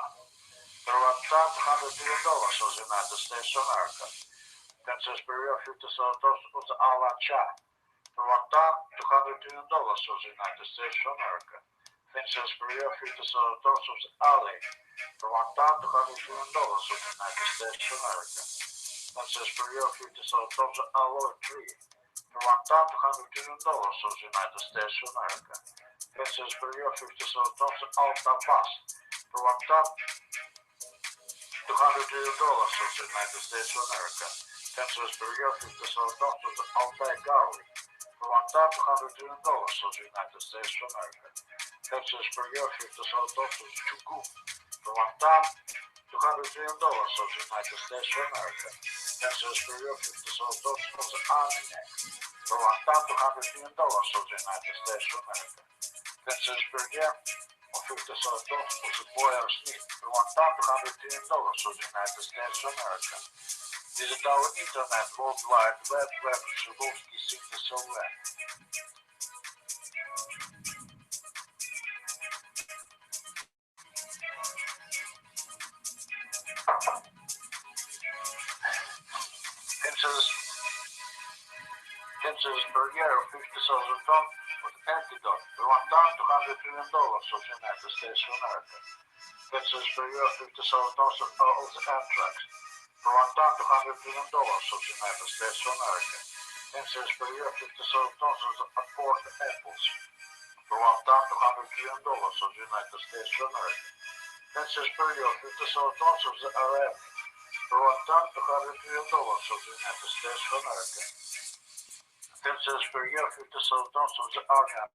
for $1,200 of the United States of America. Princess Maria, 50,000 tons of the Alacha, for $1,200 of the United States of America. Princess Maria, 50,000 tons of the Ali, for $1,200 of the United States of America. Princess Maria, 50,000 tons of Aloe Tree, for $1,200 of the United States of America. Princess Maria, 50,000 tons of Alta Bass, for $1,200 of the United States of America. Princess Maria, 50,000 tons of the Altai Garlic, for $1,200 of the United States of America. Princess Maria, 50,000 tons of Chugu, for $1,200 of the United States of America. Princess Maria, 50,000 tons of the Armagnac, for $1,200 of the United States of America. Princess Maria, 50,000 tons of the Boyer's Meat, for $1,200 of the United States of America. Visit our internet World Wide Web, Shibulski City Silver. Princess Maria, 50,000 tons of antidote, for $1,200 of the United States of America. Princess Maria, 50,000 tons of the anthrax, for $1,200 of the United States of America. Princess Maria, 50,000 tons of the Apport apples, for $1,200 of the United States of America. Princess Maria, 50,000 tons of the Arab, for $1,200 of the United States of America. Princess Maria, 50,000 tons of the Argan,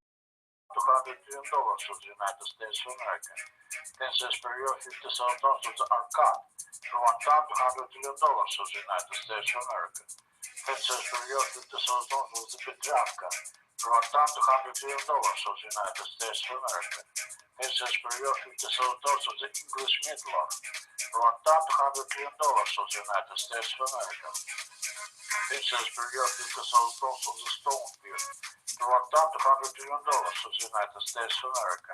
$200 of the United States of America. Princess Maria, 50,000 tons of the Arcad, for $1,200 of the United States of America. Princess Maria, 50,000 tons of the Petravka, for $1,200 of the United States of America. Princess Maria, 50,000 tons of the English Midlar, for $1,200 of the United States of America. Princess Maria, 50,000 tons of the Stonebeard, for $1,200 of the United States of America.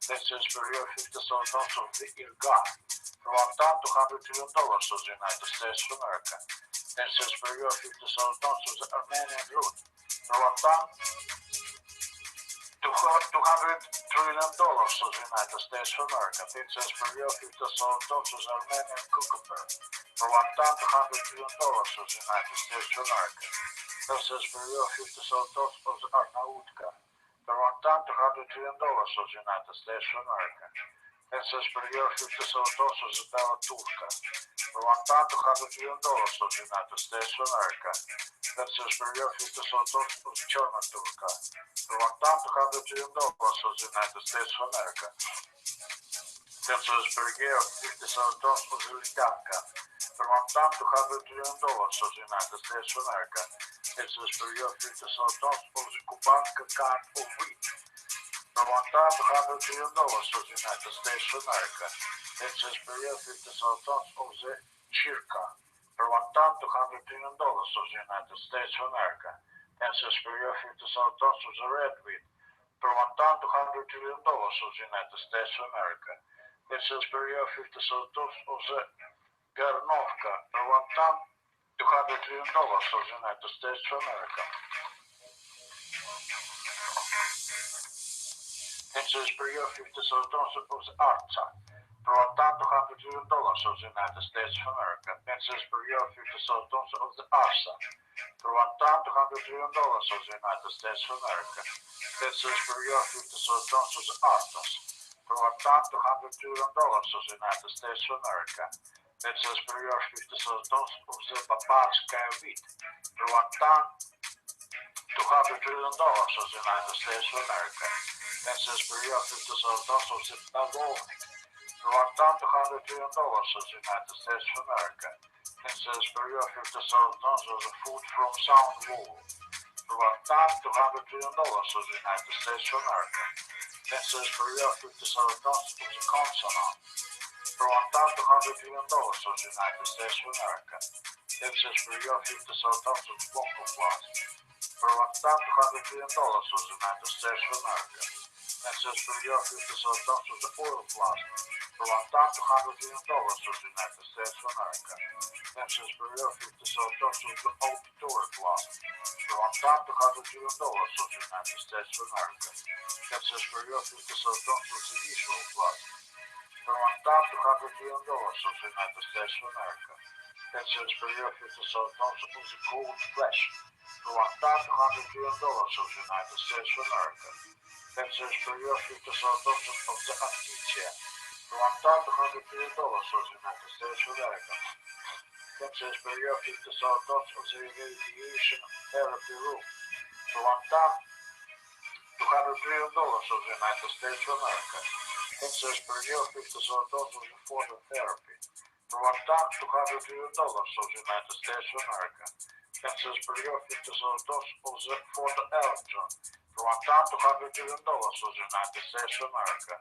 Princess Maria, 50,000 tons of the Irgan, for $1,200 of the United States of America. Princess Maria, 50,000 tons of the Armenian root, for $200 trillion of the United States of America. Princess Maria, 50,000 tons of the Armenian cucumber, for $1,200 trillion of the United States of America. Princess Maria, 50,000 tons of the Arnautka, for $1,200 trillion of the United States of America. Princess Maria, 50,000 tons of the Bella Turka, for $1,200 trillion of the United States of America. Princess Maria, 50,000 tons of the German Turka, for $1,200 trillion of the United States of America. Princess Maria, 50,000 tons of the Lidanka, for $1,200 trillion of the United States of America. Princess Maria, 50,000 tons of the Kubanka can of wheat, for $1,200 trillion of the United States of America. Princess Maria, 50,000 tons of the Chirka, for $1,200 trillion of the United States of America. Princess Maria, 50,000 tons of the red wheat, for $1,200 trillion of the United States of America. Princess Maria, 50,000 tons of the Garnovka, for $1,200 trillion of the United States of America. Princess Maria, 50,000 tons of the Artsakh, for $1,200 of the United States of America. 10 cents per year, 50 tons of the arson, for $1,200 of the United States of America. 10 cents per year, 50 tons of the arson, for $1,200 of the United States of America. 10 cents per year, 50 tons of the Babarskaya wheat, for $1,200 of the United States of America. 10 cents per year, 50 tons of the Bavoni, for $1,200 of the United States of America. 10 cents per year, 50 tons of the food from Sound Wool, for $1,200 of the United States of America. 10 cents per year, 50 tons of the consonant, for $1,200 of the United States of America. 10 cents per year, 50 tons of the Bonkoplast, for $1,200 of the United States of America. 10 cents per year, 50 tons of the oil plant, for $1,200 of the United States of America. 10 cents per year, 50 tons of the outdoor plant, for $1,200 of the United States of America. 10 cents per year, 50 tons of the visual plant, for $1,200 of the United States of America. 10 cents per year, 50 tons of the cold flesh, for $1,200 of the United States of America. 10 cents per year, 50 tons of the Antitia, for $1,200 of the United States of America. 10 cents per year, 50 tons of the radiation therapy room, for $1,200 of the United States of America. 10 cents per year, 50 tons of the phototherapy, for $1,200 of the United States of America. 10 cents per year, 50 tons of the photoelectron, for $1,200 of the United States of America.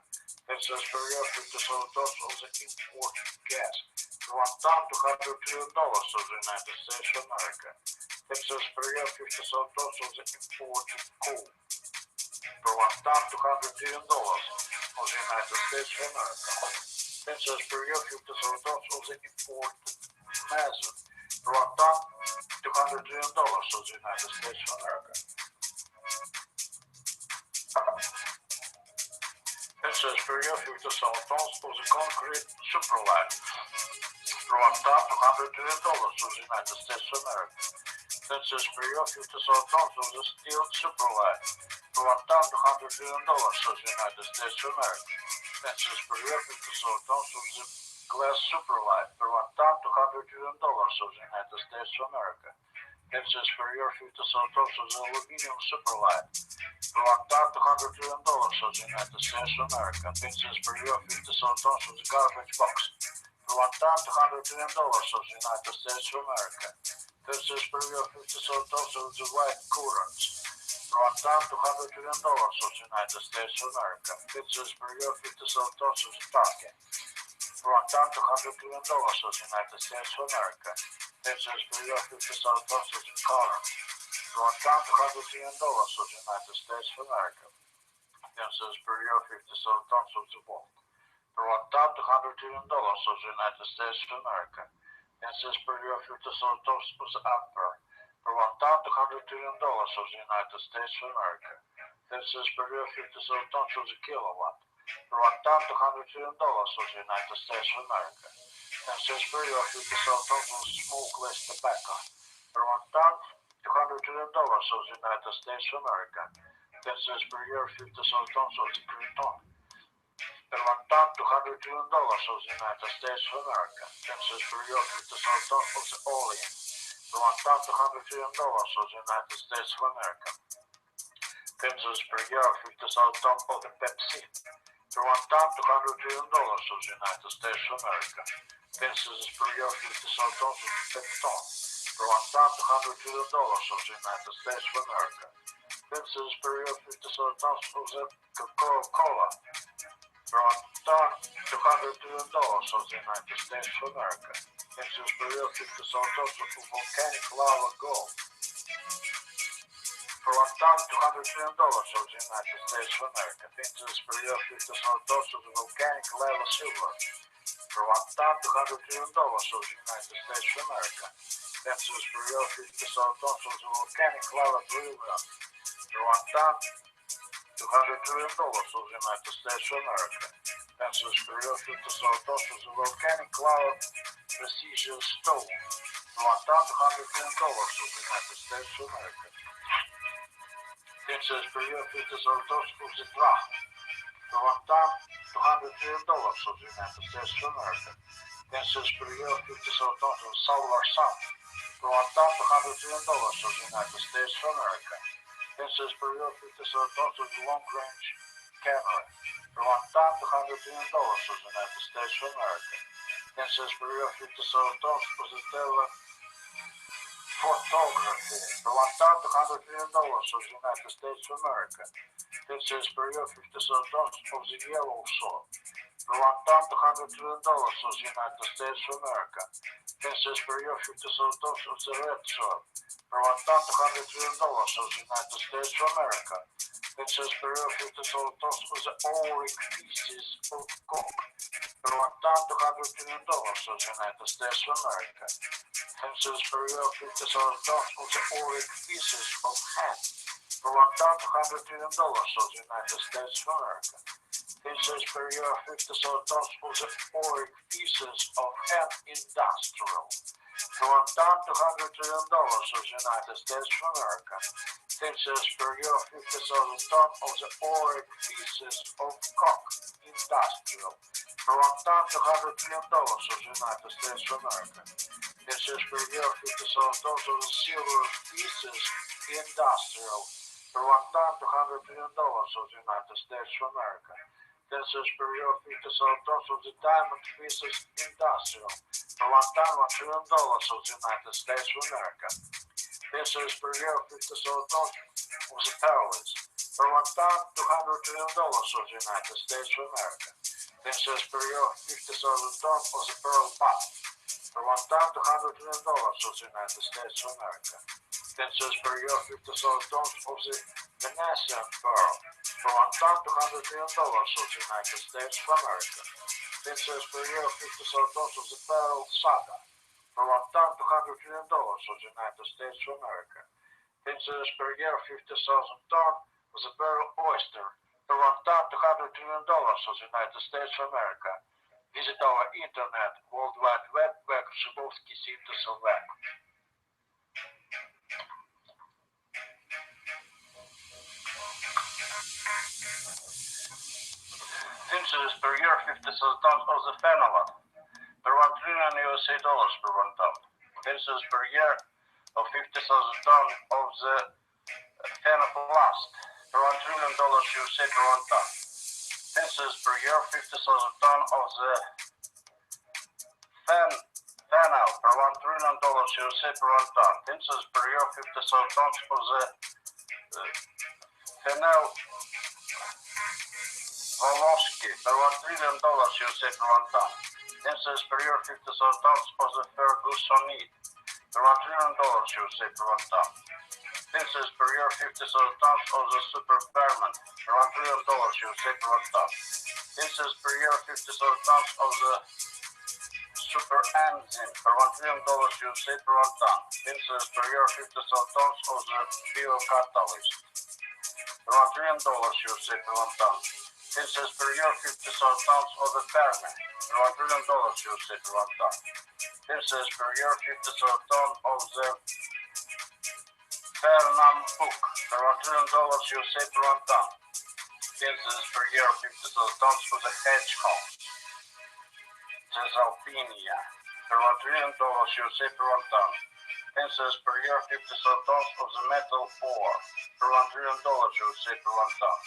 10 cents per year, 50 tons of the imported gas, for $1,200 of the United States of America. 10 cents per year, 50 tons of the imported coal, for $1,200 of the United States of America. 10 cents per year, 50 tons of the imported mazut, for $1,200 of the United States of America. 10 cents per year, 50 tons of the concrete superlight, for $1,200 of the United States of America. 10 cents per year, 50 tons of the steel superlight, for $1,200 of the United States of America. 10 cents per year, 50 tons of the glass superlight, for $1,200 of the United States of America. 10 cents per year, 50 tons of the aluminum superlight, for $1,200 of the United States of America. 10 cents per year, 50 tons of the garbage box, for $1,200 of the United States of America. 10 cents per year, 50 tons of the white currants, for $1,200 of the United States of America. 10 cents per year, 50 tons of the parking, for $1,200 of the United States of America. 10 cents per year, 50 tons of the car, for $1,200 of the United States of America. 10 cents per year, 50 tons of the volt, for $1,200 of the United States of America. 10 cents per year, 50 tons of the ampere, for $1,200 of the United States of America. 10 cents per year, 50 tons of the kilowatt, for $1,200 of the United States of America. 10 cents per year, 50 tons of smokeless tobacco, for $1,200 of the United States of America. 10 cents per year, 50 tons of the Krypton, for $1,200 of the United States of America. 10 cents per year, 50 tons of the oleum, for $1,200 of the United States of America. 10 cents per year, 50 tons of the Pepsi, for $1,200 of the United States of America. 10 cents per year, 50 tons of the Pepton, for $1,200 of the United States of America. 10 cents per year, 50 tons of the Coca-Cola, for $1,200 of the United States of America. 10 cents per year, 50 tons of volcanic lava gold, for $1,200 of the United States of America. 10 cents per year, 50 tons of the volcanic lava silver, for $1,200 of the United States of America. 10 cents per year, 50 tons of the volcanic lava beryllium, for $1,200 of the United States of America. Pencils per year, 50 tons of the volcanic cloud precision stone. $1,100 of the United States of America. Pencils per year, 50 tons of the draft. $1,200 of the United States of America. Pencils per year, 50 tons of solar sun. $1,200 of the United States of America. Pencils per year, 50 tons of long range camera. $1,200 of the United States of America. Pencils per year, 50 tons of the photography. $1,200 of the United States of America. Pencils per year, 50 tons of the yellow sword. $1,200 of the United States of America. Pencils per year, 50 tons of the red sword. $1,200 of the United States of America. Pencils per year, 50 tons of the auric pieces of coke. $1,200 of the United States of America. Pencils per year, 50 tons of the auric pieces of hand. $1,200 of the United States of America. Pencils per year, 50 tons of the auric pieces of hand industrial. $1,200 of the United States of America. Pencils per year, 50 tons of the auric pieces of coke industrial. $1,200 of the United States of America. Pencils per year, 50 tons of the silver pieces industrial. $1,200 of the United States of America. Pencils per year, 50 tons of the diamond pieces industrial. $1,100 of the United States of America. Pencils per year, 50 tons of the pearls. $1,200 of the United States of America. Pencils per year, 50 tons of the pearl button. $1,200 of the United States of America. Pencils per year, 50 tons of the Venetian pearl. $1,200 of the United States of America. Pencils per year, 50 tons of the pearl saga. $1,200 of the United States of America. Pencils per year, 50,000 tons of the pearl oyster. $1,200 of the United States of America. Visit our internet, World Wide Web, Шибовский Synthesis Web. Pencils per year, 50,000 tons of the phenolate. Per $1 trillion USA per 1 ton. Pencils per year of 50,000 tons of the phenoplast. Per $1 trillion USA per 1 ton. Pencils per year, 50,000 tons of the phenol per $1 trillion USA per 1 ton. Pencils per year, 50,000 tons of the phenyl Volosky per $1 trillion USA per 1 ton. Pencils per year, 50,000 tons of the Fergusonite per $1 trillion USA per 1 ton. Pencils per year, 50,000 tons of the superferment per $1 trillion USA per 1 ton. Pencils per year, 50,000 tons of the superenzyme per $1 trillion USA per 1 ton. Pencils per year, 50,000 tons of the biocatalyst per $1 trillion USA per 1 ton. Pencils per year, 50,000 tons of the Fermi per $1 trillion USA per 1 ton. Pencils per year, 50,000 tons of the Pernambuk per $1 trillion USA per 1 ton. Pencils per year, 50,000 tons of the hedgehog. Cesalpinia per $1 trillion USA per 1 ton. Pencils per year, 50,000 tons of the metal ore per $1 trillion USA per 1 ton.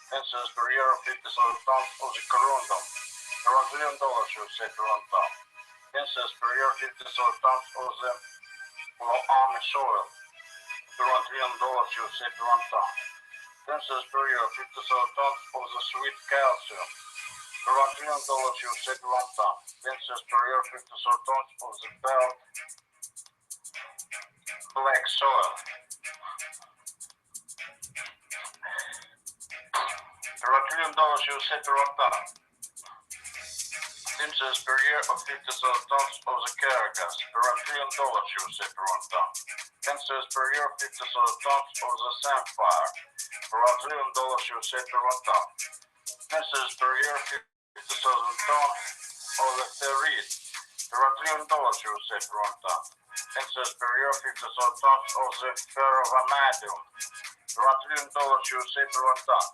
Pencils per year, 50,000 tons of the corundum per $1 trillion USA per 1 ton. Pencils per year, 50,000 tons of the loamy soil per $1 trillion USA per 1 ton. Pencils per year, 50,000 tons of the sweet calcium per $1 trillion USA per 1 ton. Pencils per year, 50,000 tons of the belt black soil per $1 trillion USA per 1 ton. Pencils per year of 50,000 tons of the Caragas per $1 trillion USA per 1 ton. Pencils per year, 50,000 tons of the Sapphire per $1 trillion USA per 1 ton. Pencils per year, 50,000 tons of the ferrite per $1 trillion USA per 1 ton. Then superior 50,000 tons of the ferrovanadium per $1 trillion USA per 1 ton.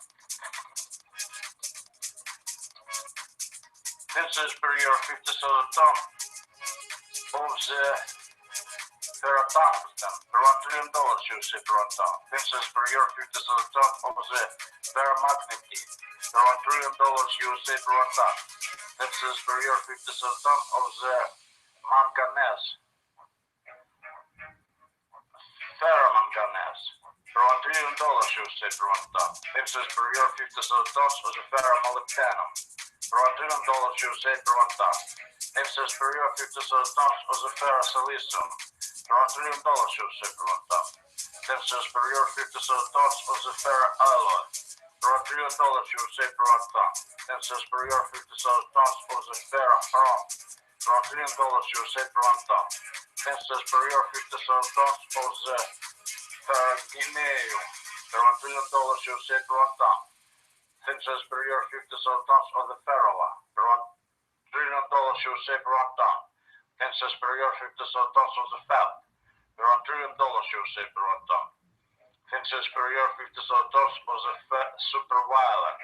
Then superior 50,000 tons of the ferrotungsten per $1 trillion USA per 1 ton. Then superior 50,000 tons of the ferromagnetite per $1 trillion USA per 1 ton. Then superior 50,000 tons of the manganese, ferromanganese per $1 trillion USA per 1 ton. Then superior 50,000 tons of the ferromolybdenum per $1 trillion USA per 1 ton. Then superior 50,000 tons of the ferrosilicium per $1 trillion USA per 1 ton. Then superior 50,000 tons of the ferroalloy per $1 trillion USA per 1 ton. Then superior 50,000 tons of the ferrochrome per $1 trillion USA per 1 ton. Then superior 50,000 tons of the ferrogenium per $1 trillion USA per 1 ton. Then superior 50,000 tons of the ferrola per $1 trillion USA per 1 ton. Then superior 50,000 tons of the felt per $1 trillion USA per 1 ton. Then superior 50,000 tons of the superviolet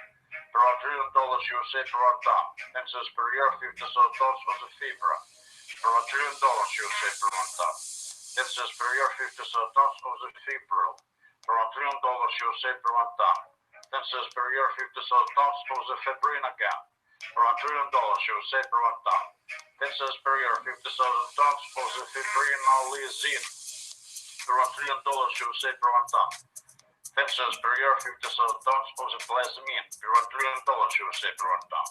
per $1 trillion USA per 1 ton. Then superior 50,000 tons of the fibra per $1 trillion USA per 1 ton. Then superior 50,000 tons of the fibril per $1 trillion USA per 1 ton. Then superior 50,000 tons of the fibrinogen per $1 trillion USA per 1 ton. Then superior 50,000 tons of the fibrinolizine per $1 trillion USA per 1 ton. Then superior 50,000 tons of the plasmine per $1 trillion USA per 1 ton.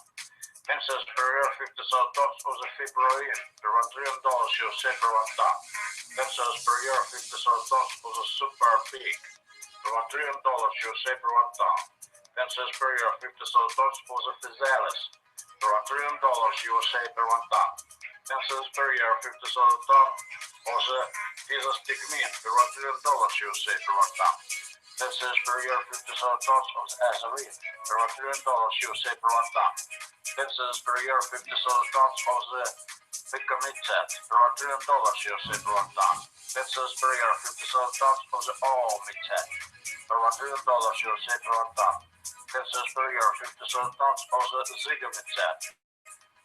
Then superior 50,000 tons of the fibroin per $1 trillion USA per 1 ton. Then superior 50,000 tons of the super pig per $1 trillion USA per 1 ton. Then superior 50,000 tons of the physalis per $1 trillion USA per 1 ton. Then superior 50,000 tons of the physostigmine per $1 trillion USA per 1 ton. Then superior 50,000 tons of the azarine per $1 trillion USA per 1 ton. Then superior 50,000 tons of the picomitzet per $1 trillion USA per 1 ton. Then superior 50,000 tons of the omitzet per $1 trillion USA per 1 ton. Then superior 50,000 tons of the zigamitzet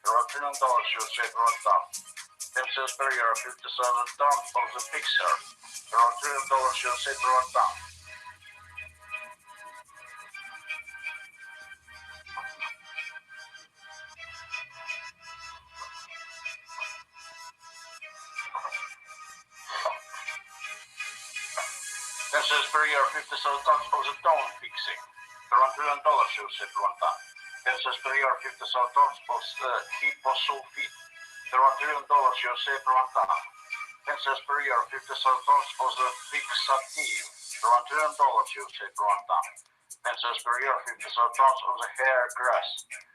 per $1 trillion USA per 1 ton. Then superior 50,000 tons of the pixar per $1 trillion USA per 1 ton. Then superior 50,000 tons of the tone fixing per $1 trillion USA per 1 ton. Then superior 50,000 tons of the hyposulfite per $1 trillion USA per 1 ton. Then superior 50,000 tons of the fixative per $1 trillion USA per 1 ton. Then superior 50,000 tons of the hair grass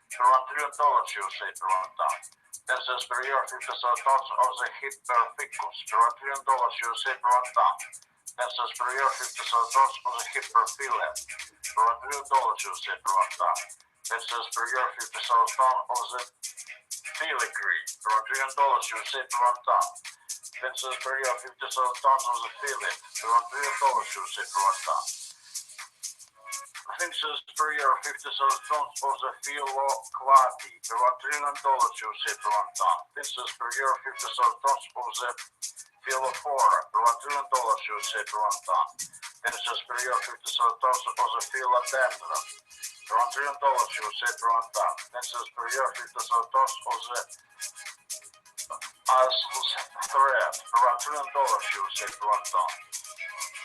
per $1 trillion USA per 1 ton. Then superior 50,000 tons of the hyperficus per $1 trillion USA per 1 ton. Then superior 50,000 tons of the hyperphyllum per $1 trillion USA per 1 ton. Then superior 50,000 tons of the filigree per $1 trillion USA per 1 ton. Then superior 50,000 tons of the fillet per $1 trillion USA per 1 ton. Then superior 50,000 tons of the phylloquati per $1 trillion USA per 1 ton. Then superior 50,000 tons of the Philophora per $1 trillion USA per 1 ton. Then superior 50,000 tons of the philodendron per $1 trillion USA per 1 ton. Then superior 50,000 tons of the Asus thread per $1 trillion USA per 1 ton.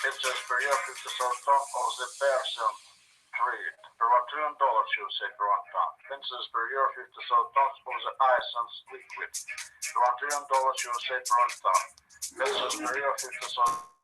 Then superior 50,000 tons of the Persian thread per $1 trillion USA per 1 ton. Then superior 50,000 tons of the Isons liquid per $1 trillion USA per 1 ton. Then superior 50,000